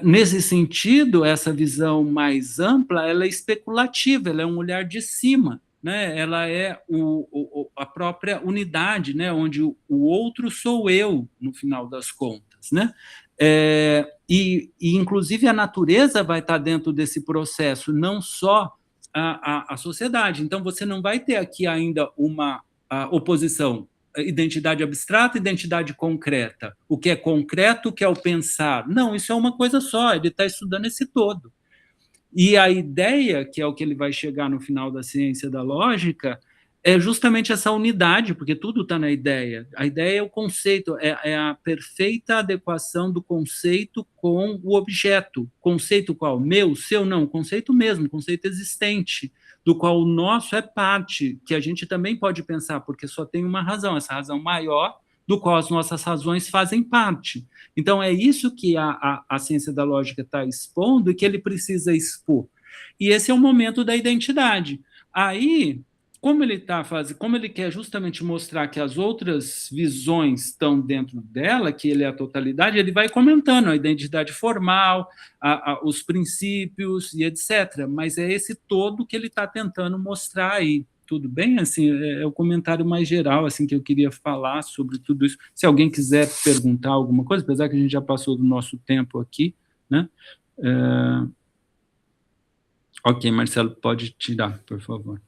Nesse sentido, essa visão mais ampla, ela é especulativa, ela é um olhar de cima, né? Ela é a própria unidade, né? Onde o outro sou eu, no final das contas, né? E inclusive, a natureza vai estar dentro desse processo, não só a sociedade. Então, você não vai ter aqui ainda uma oposição, identidade abstrata, identidade concreta. O que é concreto, o que é o pensar. Não, isso é uma coisa só, ele está estudando esse todo. E a ideia, que é o que ele vai chegar no final da ciência da lógica, é justamente essa unidade, porque tudo está na ideia. A ideia é o conceito, é a perfeita adequação do conceito com o objeto. Conceito qual? Meu, seu, não. Conceito mesmo, conceito existente, do qual o nosso é parte, que a gente também pode pensar, porque só tem uma razão, essa razão maior, do qual as nossas razões fazem parte. Então, é isso que a ciência da lógica está expondo e que ele precisa expor. E esse é o momento da identidade. Aí, como ele quer justamente mostrar que as outras visões estão dentro dela, que ele é a totalidade, ele vai comentando a identidade formal, os princípios e etc. Mas é esse todo que ele está tentando mostrar aí. Tudo bem? Assim, é o comentário mais geral assim, que eu queria falar sobre tudo isso. Se alguém quiser perguntar alguma coisa, apesar que a gente já passou do nosso tempo aqui, né? Ok, Marcelo, pode tirar, por favor.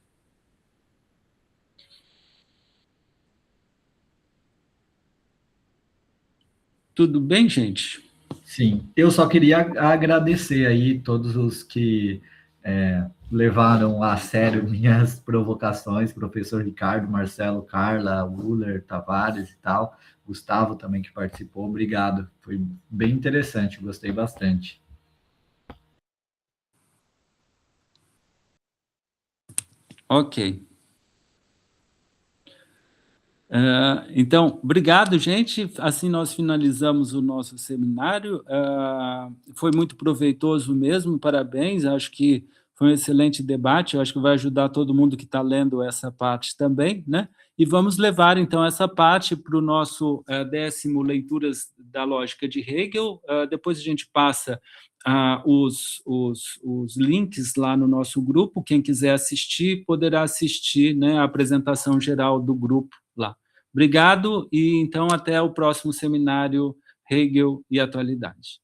Tudo bem, gente? Sim, eu só queria agradecer aí todos os que levaram a sério minhas provocações, professor Ricardo, Marcelo, Carla, Uller, Tavares e tal, Gustavo também que participou, obrigado, foi bem interessante, gostei bastante. Ok. Então, obrigado, gente. Assim nós finalizamos o nosso seminário. Foi muito proveitoso mesmo, parabéns. Acho que foi um excelente debate. Eu acho que vai ajudar todo mundo que está lendo essa parte também, né? E vamos levar, então, essa parte para o nosso 10º Leituras da Lógica de Hegel. Depois a gente passa os links lá no nosso grupo. Quem quiser assistir, poderá assistir, né, a apresentação geral do grupo lá. Obrigado, e então até o próximo seminário Hegel e Atualidade.